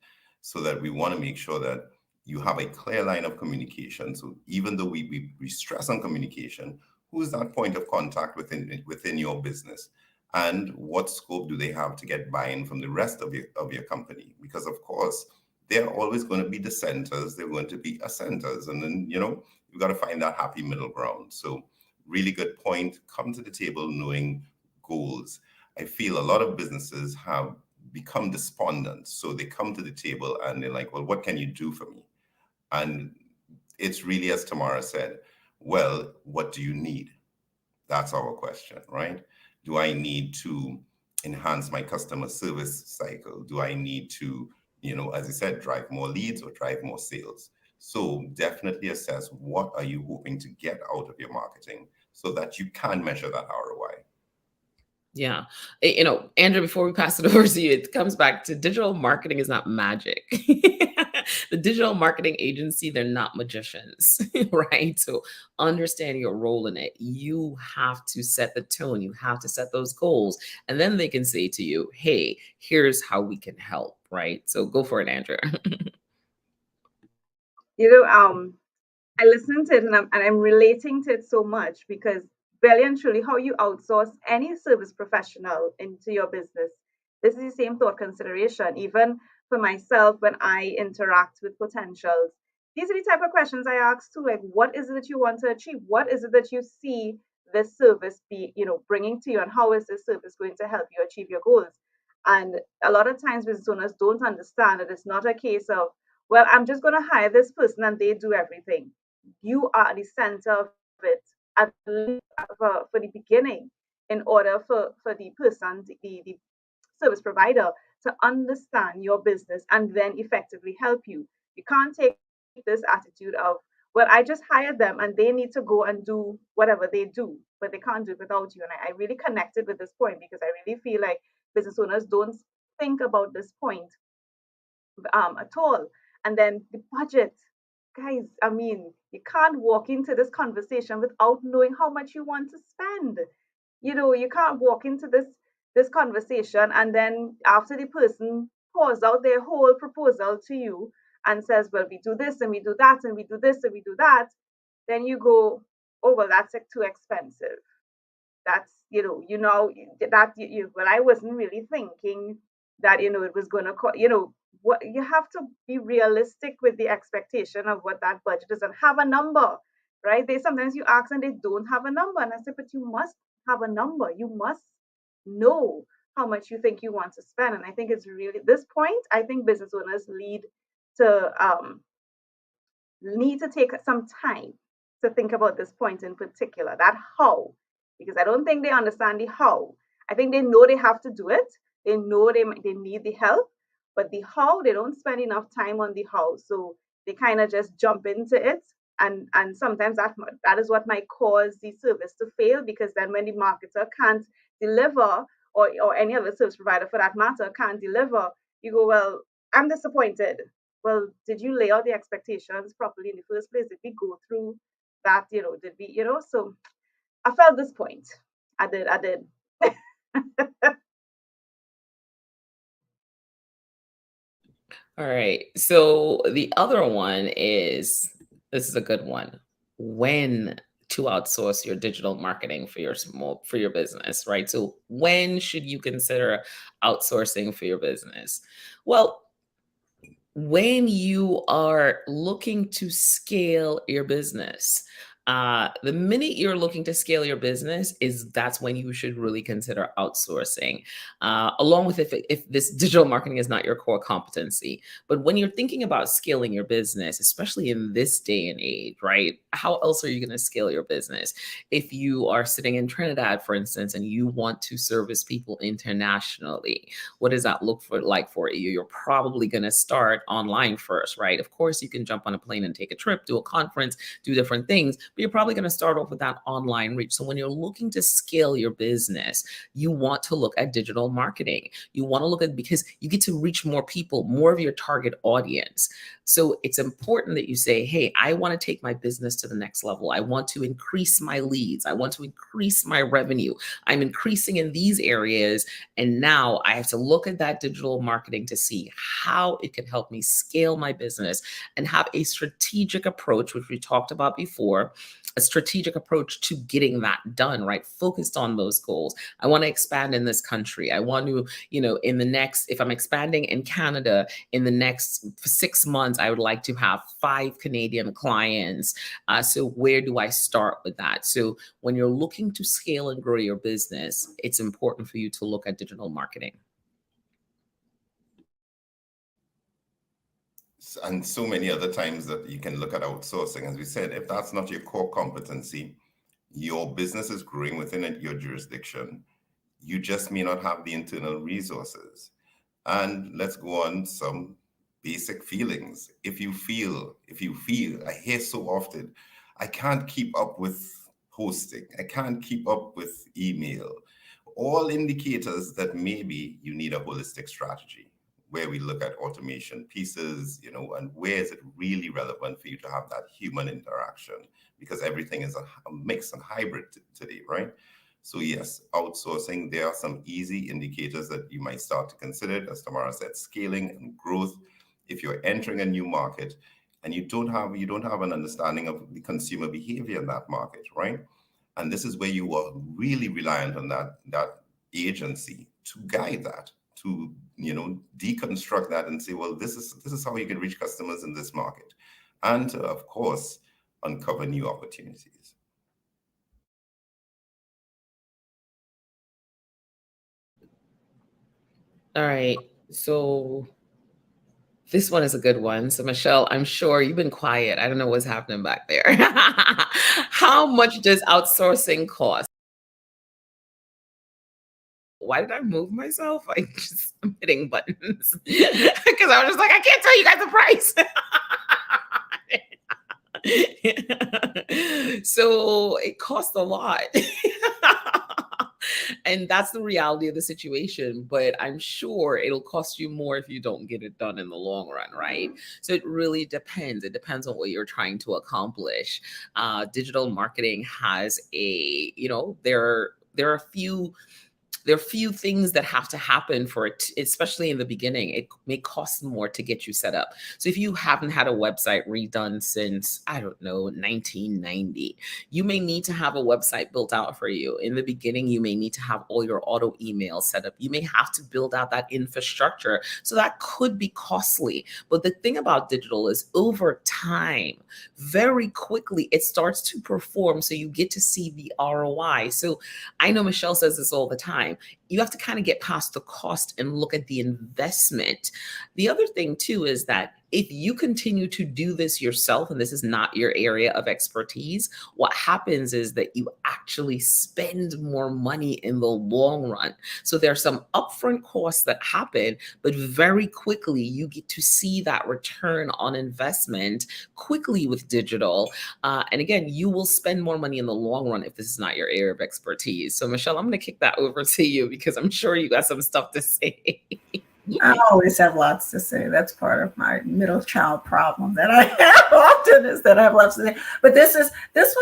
so that we want to make sure that you have a clear line of communication. So even though we stress on communication, who's that point of contact within your business? And what scope do they have to get buy-in from the rest of your company? Because of course, they're always going to be dissenters, they're going to be assenters. And then, you've got to find that happy middle ground. So really good point. Come to the table knowing goals. I feel a lot of businesses have become despondent. So they come to the table and they're like, well, what can you do for me? And it's really, as Tamara said, well, what do you need? That's our question, right? Do I need to enhance my customer service cycle? Do I need to, as I said, drive more leads or drive more sales? So definitely assess what are you hoping to get out of your marketing so that you can measure that ROI. Yeah. Andrew, before we pass it over to you, it comes back to digital marketing is not magic. The digital marketing agency, they're not magicians, right? So understand your role in it. You have to set the tone. You have to set those goals. And then they can say to you, hey, here's how we can help, right? So go for it, Andrew. I listen to it and I'm relating to it so much because really and truly, how you outsource any service professional into your business, this is the same thought consideration. Even for myself, when I interact with potentials, these are the type of questions I ask too. Like, what is it that you want to achieve? What is it that you see this service be, bringing to you, and how is this service going to help you achieve your goals? And a lot of times, business owners don't understand that it's not a case of, well, I'm just going to hire this person and they do everything. You are the center of it, at least for the beginning, in order for the person, the service provider, to understand your business and then effectively help you. You can't take this attitude of, well, I just hired them and they need to go and do whatever they do, but they can't do it without you. And I really connected with this point because I really feel like business owners don't think about this point at all. And then the budget, guys, I mean, you can't walk into this conversation without knowing how much you want to spend. You can't walk into this conversation and then after the person pours out their whole proposal to you and says, well, we do this and we do that and we do this and we do that, then you go, oh, well, that's like too expensive. That's that well, I wasn't really thinking that it was going to what you have to be realistic with the expectation of what that budget is and have a number, right? They sometimes you ask and they don't have a number, and I said, but you must have a number. You must know how much you think you want to spend. And I think it's really this point, I think business owners need to take some time to think about this point in particular, that how, because I don't think they understand the how. I think they know they have to do it. They know they need the help, but the how, they don't spend enough time on the how. So they kind of just jump into it. And sometimes that is what might cause the service to fail, because then when the marketer can't deliver, or any other service provider for that matter can't deliver, you go, well, I'm disappointed. Well, did you lay out the expectations properly in the first place? Did we go through that? Did we, so I felt this point. I did. All right. So the other one is, this is a good one. When to outsource your digital marketing for your business, right? So when should you consider outsourcing for your business? Well, when you are looking to scale your business, the minute you're looking to scale your business that's when you should really consider outsourcing, along with if this digital marketing is not your core competency. But when you're thinking about scaling your business, especially in this day and age, right? How else are you going to scale your business? If you are sitting in Trinidad, for instance, and you want to service people internationally, what does that look like for you? You're probably going to start online first, right? Of course, you can jump on a plane and take a trip, do a conference, do different things, but you're probably going to start off with that online reach. So when you're looking to scale your business, you want to look at digital marketing. You want to look at, because you get to reach more people, more of your target audience. So it's important that you say, hey, I want to take my business to the next level. I want to increase my leads. I want to increase my revenue. I'm increasing in these areas. And now I have to look at that digital marketing to see how it can help me scale my business and have a strategic approach, which we talked about before, a strategic approach to getting that done, right? Focused on those goals. I want to expand in this country. I want to, if I'm expanding in Canada, in the next 6 months, I would like to have 5 Canadian clients. So where do I start with that? So when you're looking to scale and grow your business, it's important for you to look at digital marketing. And so many other times that you can look at outsourcing. As we said, if that's not your core competency, your business is growing within your jurisdiction, you just may not have the internal resources. And let's go on some basic feelings. If you feel, I hear so often, I can't keep up with hosting, I can't keep up with email, all indicators that maybe you need a holistic strategy where we look at automation pieces, and where is it really relevant for you to have that human interaction, because everything is a mix and hybrid today, right? So yes, outsourcing, there are some easy indicators that you might start to consider. As Tamara said, scaling and growth. If you're entering a new market, and you don't have an understanding of the consumer behavior in that market, right? And this is where you are really reliant on that agency to guide that, to deconstruct that and say, well, this is how you can reach customers in this market, and to, of course, uncover new opportunities. All right. So this one is a good one. So Michelle, I'm sure you've been quiet. I don't know what's happening back there. How much does outsourcing cost? Why did I move myself? I'm hitting buttons because I was just like, I can't tell you guys the price. So it costs a lot. And that's the reality of the situation. But I'm sure it'll cost you more if you don't get it done in the long run, right? So it really depends. It depends on what you're trying to accomplish. Digital marketing has there are a few things that have to happen for it, especially in the beginning. It may cost more to get you set up. So if you haven't had a website redone since, I don't know, 1990, you may need to have a website built out for you. In the beginning, you may need to have all your auto emails set up. You may have to build out that infrastructure. So that could be costly. But the thing about digital is over time, very quickly, it starts to perform. So you get to see the ROI. So I know Michelle says this all the time. You have to kind of get past the cost and look at the investment. The other thing too is that if you continue to do this yourself and this is not your area of expertise, what happens is that you actually spend more money in the long run. So there are some upfront costs that happen, but very quickly you get to see that return on investment quickly with digital. And again, you will spend more money in the long run if this is not your area of expertise. So Michelle, I'm going to kick that over to you because I'm sure you got some stuff to say. I always have lots to say. That's part of my middle child problem that I have often, is that I have lots to say. But this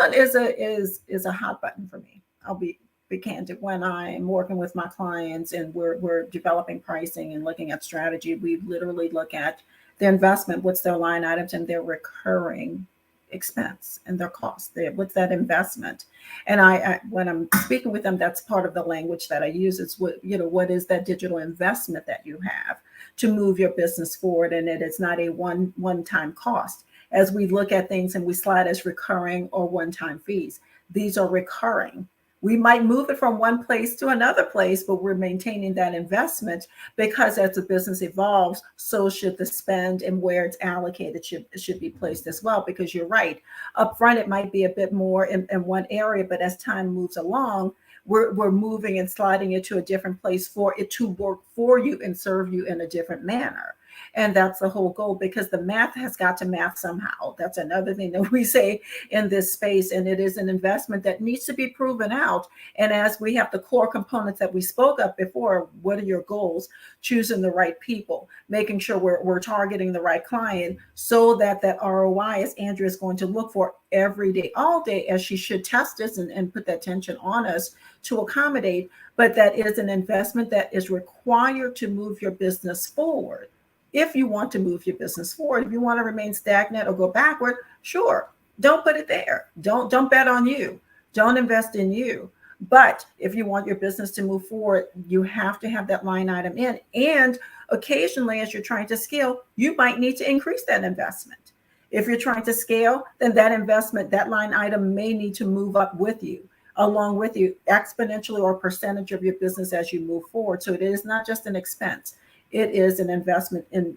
one is a hot button for me. I'll be candid. When I'm working with my clients and we're developing pricing and looking at strategy, we literally look at their investment, what's their line items and their recurring expense and their cost. What's that investment? And I when I'm speaking with them, that's part of the language that I use. It's what is that digital investment that you have to move your business forward, and it is not a one-time cost. As we look at things and we slide as recurring or one-time fees, these are recurring. We might move it from one place to another place, but we're maintaining that investment because as the business evolves, so should the spend, and where it's allocated should be placed as well. Because you're right, up front, it might be a bit more in one area, but as time moves along, we're moving and sliding it to a different place for it to work for you and serve you in a different manner. And that's the whole goal, because the math has got to math somehow. That's another thing that we say in this space. And it is an investment that needs to be proven out. And as we have the core components that we spoke of before, what are your goals? Choosing the right people, making sure we're targeting the right client, so that ROI, as Andrea is going to look for every day, all day, as she should test us and put that tension on us to accommodate. But that is an investment that is required to move your business forward. If you want to move your business forward, if you want to remain stagnant or go backward, sure, don't put it there. Don't bet on you. Don't invest in you. But if you want your business to move forward, you have to have that line item in. And occasionally, as you're trying to scale, you might need to increase that investment. If you're trying to scale, then that investment, that line item may need to move up with you, along with you, exponentially, or percentage of your business as you move forward. So it is not just an expense. It is an investment in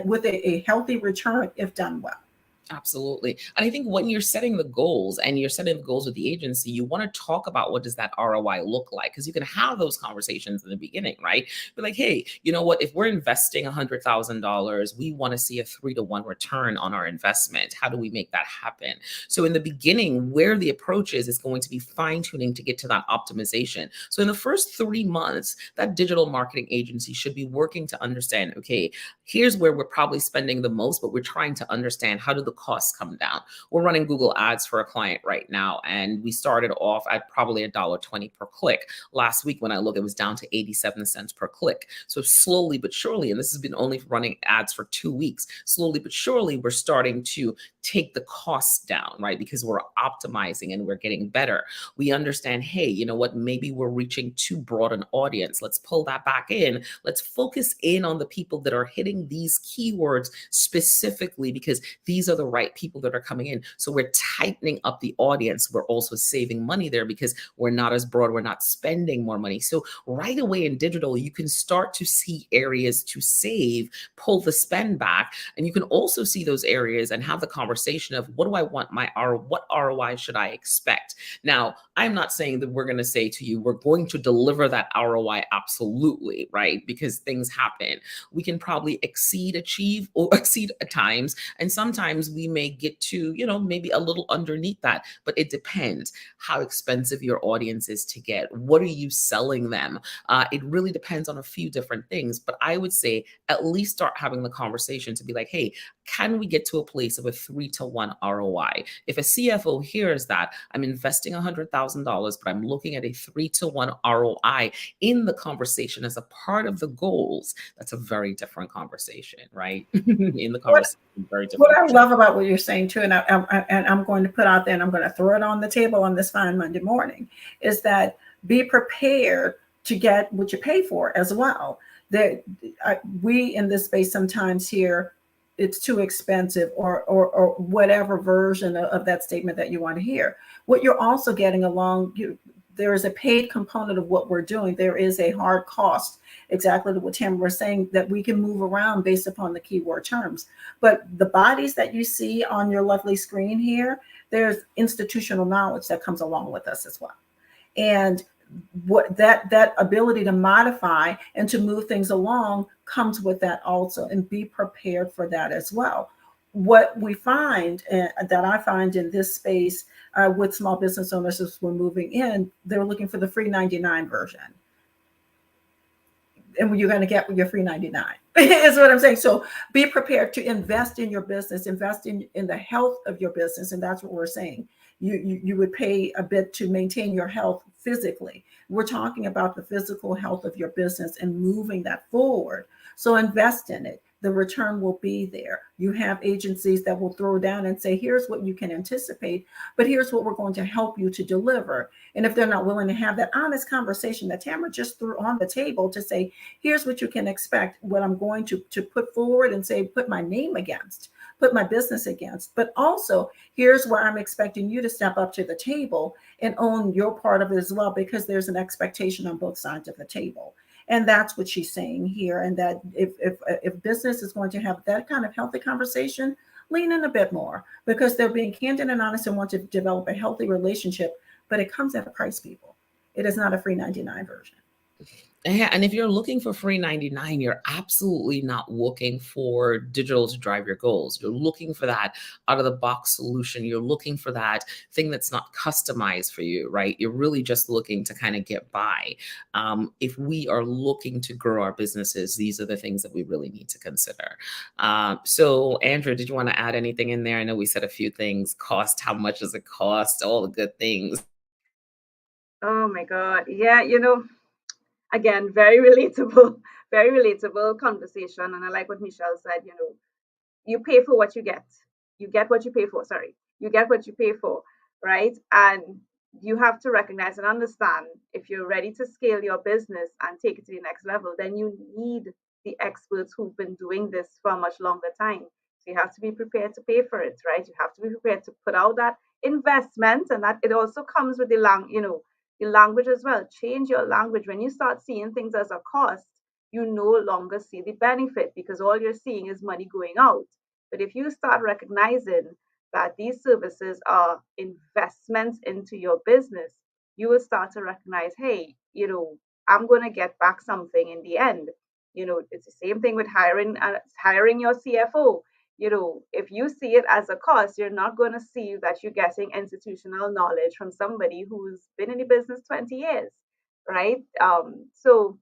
with a healthy return if done well. Absolutely. And I think when you're setting the goals and you're setting the goals with the agency, you want to talk about what does that ROI look like? Because you can have those conversations in the beginning, right? Be like, hey, you know what? If we're investing $100,000, we want to see a 3-to-1 return on our investment. How do we make that happen? So in the beginning, where the approach is going to be fine tuning to get to that optimization. So in the first 3 months, that digital marketing agency should be working to understand, okay, here's where we're probably spending the most, but we're trying to understand how do the costs come down? We're running Google ads for a client right now, and we started off at probably $1.20 per click. Last week when I looked, it was down to 87 cents per click. So slowly but surely, and this has been only running ads for 2 weeks, slowly but surely we're starting to take the costs down, right? Because we're optimizing and we're getting better. We understand, hey, you know what, maybe we're reaching too broad an audience. Let's pull that back in. Let's focus in on the people that are hitting these keywords specifically, because these are the right people that are coming in. So we're tightening up the audience. We're also saving money there because we're not as broad. We're not spending more money. So right away in digital, you can start to see areas to save, pull the spend back, and you can also see those areas and have the conversation of what do I want what ROI should I expect? Now, I'm not saying that we're going to say to you, we're going to deliver that ROI absolutely, right? Because things happen. We can probably achieve or exceed at times. And sometimes we may get to, maybe a little underneath that, but it depends how expensive your audience is to get. What are you selling them? It really depends on a few different things, but I would say at least start having the conversation to be like, hey, can we get to a place of a 3-to-1 ROI? If a CFO hears that I'm investing $100,000, but I'm looking at a 3-to-1 ROI in the conversation as a part of the goals, that's a very different conversation, right? In the conversation, very different. What I love about what you're saying too, and I'm going to put out there, and I'm going to throw it on the table on this fine Monday morning, is that be prepared to get what you pay for as well. That we in this space sometimes hear it's too expensive or whatever version of that statement that you want to hear. What you're also getting along, there is a paid component of what we're doing. There is a hard cost, exactly what Tamara was saying, that we can move around based upon the keyword terms. But the bodies that you see on your lovely screen here, there's institutional knowledge that comes along with us as well. And what that ability to modify and to move things along comes with that also, and be prepared for that as well. What we find, that I find in this space with small business owners as we're moving in, they're looking for the free 99 version. And you're going to get your free 99 is what I'm saying. So be prepared to invest in your business, invest in the health of your business. And that's what we're saying. You would pay a bit to maintain your health physically. We're talking about the physical health of your business and moving that forward. So invest in it. The return will be there. You have agencies that will throw down and say, here's what you can anticipate, but here's what we're going to help you to deliver. And if they're not willing to have that honest conversation that Tamara just threw on the table to say, here's what you can expect, what I'm going to put forward and say, put my name against, put my business against, but also here's where I'm expecting you to step up to the table and own your part of it as well, because there's an expectation on both sides of the table. And that's what she's saying here. And that if business is going to have that kind of healthy conversation, lean in a bit more, because they're being candid and honest and want to develop a healthy relationship, but it comes at a price, people. It is not a free 99 version. Yeah, and if you're looking for free 99, you're absolutely not looking for digital to drive your goals. You're looking for that out of the box solution. You're looking for that thing that's not customized for you, right? You're really just looking to kind of get by. If we are looking to grow our businesses, these are the things that we really need to consider. So Andrew, did you want to add anything in there? I know we said a few things: cost, how much does it cost, all the good things. Oh my God. Yeah, again, very relatable conversation. And I like what Michelle said, you pay for what you get. You get what you pay for. Sorry. You get what you pay for, right? And you have to recognize and understand, if you're ready to scale your business and take it to the next level, then you need the experts who've been doing this for a much longer time. So you have to be prepared to pay for it, right? You have to be prepared to put out that investment, and that it also comes with the language as well. Change your language. When you start seeing things as a cost, you no longer see the benefit, because all you're seeing is money going out. But if you start recognizing that these services are investments into your business, you will start to recognize, hey, I'm going to get back something in the end. It's the same thing with hiring your CFO. If you see it as a cost, you're not going to see that you're getting institutional knowledge from somebody who's been in the business 20 years, right? So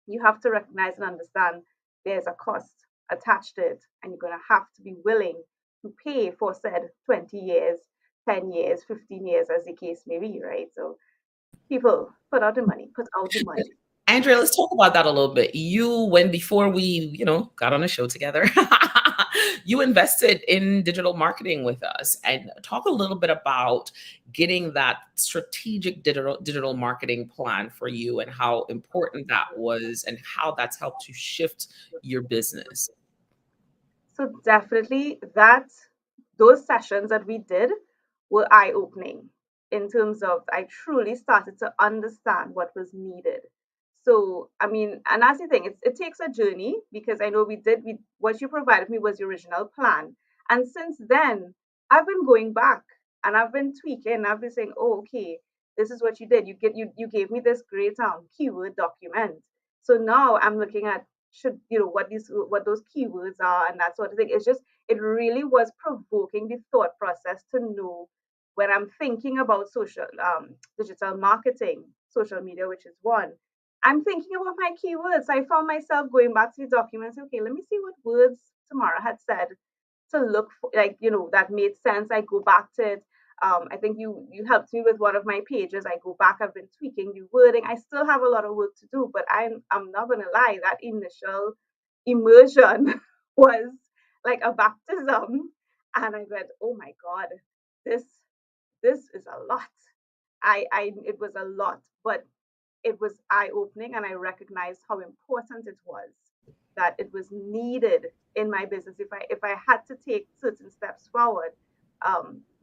you have to recognize and understand there's a cost attached to it, and you're going to have to be willing to pay for said 20 years, 10 years, 15 years, as the case may be, right? So people put out the money, put out the money. Andrea, let's talk about that a little bit. When before we, got on a show together, you invested in digital marketing with us, and talk a little bit about getting that strategic digital marketing plan for you and how important that was and how that's helped to shift your business. So definitely those sessions that we did were eye-opening in terms of I truly started to understand what was needed. So I mean, and that's the thing, it takes a journey because I know we what you provided me was the original plan. And since then, I've been going back and I've been tweaking. I've been saying, oh, okay, this is what you did. You gave me this great keyword document. So now I'm looking at should what those keywords are and that sort of thing. It's just it really was provoking the thought process to know when I'm thinking about digital marketing, social media, which is one. I'm thinking about my keywords. I found myself going back to the documents. Okay, let me see what words Tamara had said to look for, like that made sense. I go back to it. I think you helped me with one of my pages. I go back. I've been tweaking the wording. I still have a lot of work to do, but I'm not gonna lie. That initial immersion was like a baptism, and I went, oh my god, this this is a lot. I it was a lot, but it was eye opening, and I recognized how important it was that it was needed in my business if I had to take certain steps forward,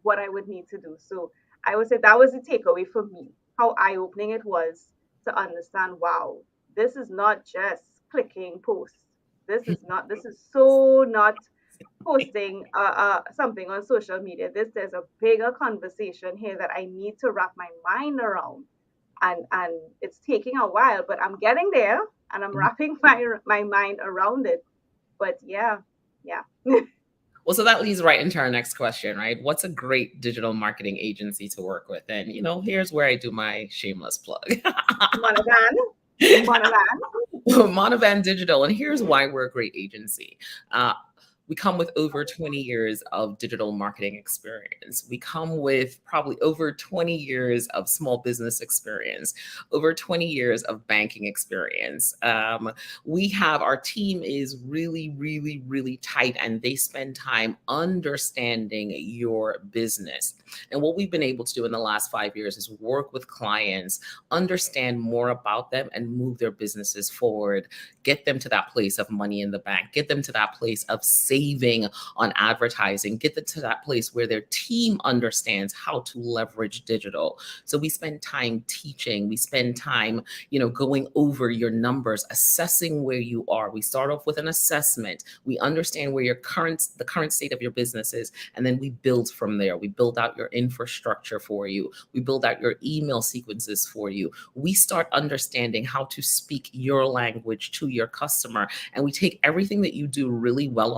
what I would need to do. So I would say that was the takeaway for me, how eye opening it was to understand, wow, this is not just clicking posts. This is so not posting something on social media. There's a bigger conversation here that I need to wrap my mind around, and it's taking a while, but I'm getting there, and I'm wrapping my mind around it. But yeah. Well, so that leads right into our next question, right? What's a great digital marketing agency to work with? And, here's where I do my shameless plug. Monovan Digital. And here's why we're a great agency. We come with over 20 years of digital marketing experience. We come with probably over 20 years of small business experience, over 20 years of banking experience. Our team is really, really, really tight, and they spend time understanding your business. And what we've been able to do in the last 5 years is work with clients, understand more about them, and move their businesses forward, get them to that place of money in the bank, get them to that place of saving on advertising, get them to that place where their team understands how to leverage digital. So we spend time teaching, we spend time, going over your numbers, assessing where you are. We start off with an assessment. We understand where the current state of your business is, and then we build from there. We build out your infrastructure for you. We build out your email sequences for you. We start understanding how to speak your language to your customer, and we take everything that you do really well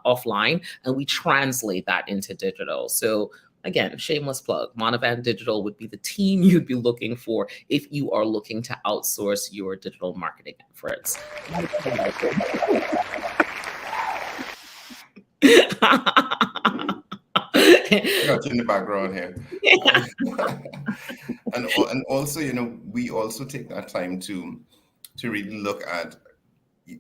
offline, and we translate that into digital. So again, shameless plug, Monovan Digital would be the team you'd be looking for if you are looking to outsource your digital marketing efforts. Got you in the background here. And also, we also take that time to really look at,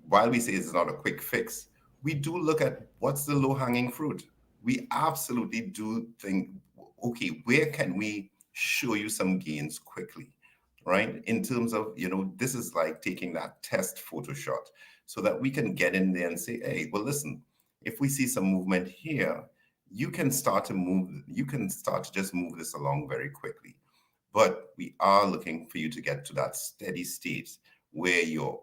while we say it's not a quick fix, we do look at what's the low-hanging fruit. We absolutely do think, okay, where can we show you some gains quickly, right? In terms of, this is like taking that test photo shot so that we can get in there and say, hey, well, listen, if we see some movement here, you can start to just move this along very quickly. But we are looking for you to get to that steady state where your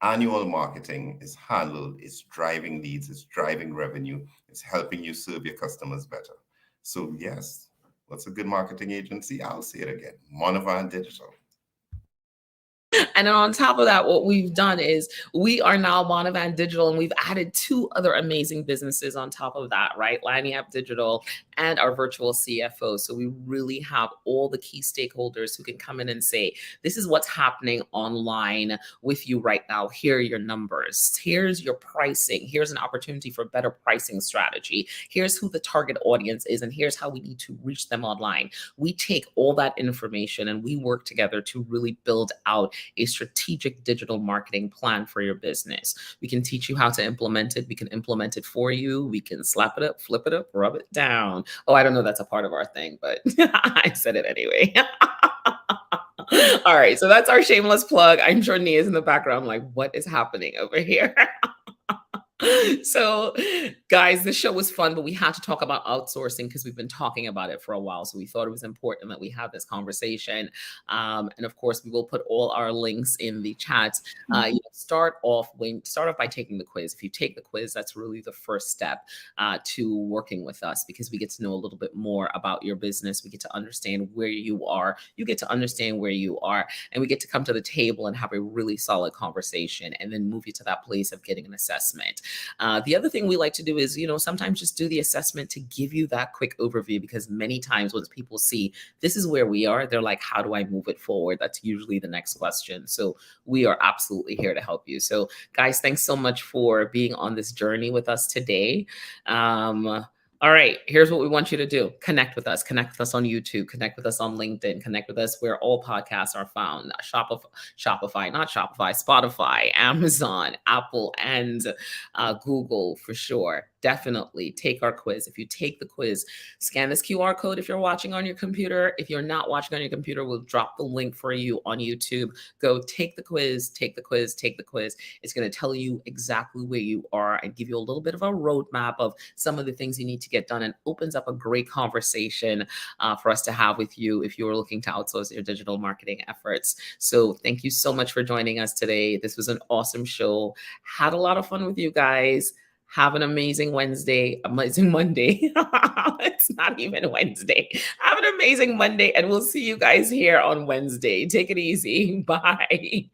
annual marketing is handled, it's driving leads, it's driving revenue, it's helping you serve your customers better. So yes, what's a good marketing agency? I'll say it again, Monovan Digital. And on top of that, what we've done is we are now Bonavan Digital, and we've added 2 other amazing businesses on top of that, right? Lanyap Digital and our virtual CFO. So we really have all the key stakeholders who can come in and say, this is what's happening online with you right now. Here are your numbers. Here's your pricing. Here's an opportunity for better pricing strategy. Here's who the target audience is, and here's how we need to reach them online. We take all that information and we work together to really build out a strategic digital marketing plan for your business. We can teach you how to implement it. We can implement it for you. We can slap it up, flip it up, rub it down. Oh, I don't know that's a part of our thing, but I said it anyway. All right, so that's our shameless plug. I'm sure Nia's in the background like, what is happening over here? So, guys, this show was fun, but we had to talk about outsourcing because we've been talking about it for a while. So we thought it was important that we have this conversation. And of course, we will put all our links in the chat. Start off by taking the quiz. If you take the quiz, that's really the first step to working with us, because we get to know a little bit more about your business. We get to understand where you are. You get to understand where you are, and we get to come to the table and have a really solid conversation, and then move you to that place of getting an assessment. The other thing we like to do is, sometimes just do the assessment to give you that quick overview, because many times when people see this is where we are, they're like, how do I move it forward? That's usually the next question. So we are absolutely here to help you. So guys, thanks so much for being on this journey with us today. All right, here's what we want you to do. Connect with us. Connect with us on YouTube. Connect with us on LinkedIn. Connect with us where all podcasts are found. Spotify, Amazon, Apple, and Google for sure. Definitely take our quiz. If you take the quiz, scan this QR code if you're watching on your computer. If you're not watching on your computer, we'll drop the link for you on YouTube. Go take the quiz, take the quiz, take the quiz. It's going to tell you exactly where you are and give you a little bit of a roadmap of some of the things you need to get done, and opens up a great conversation for us to have with you if you're looking to outsource your digital marketing efforts. So thank you so much for joining us today. This was an awesome show. Had a lot of fun with you guys. Have an amazing Wednesday, amazing Monday. It's not even Wednesday. Have an amazing Monday, and we'll see you guys here on Wednesday. Take it easy. Bye.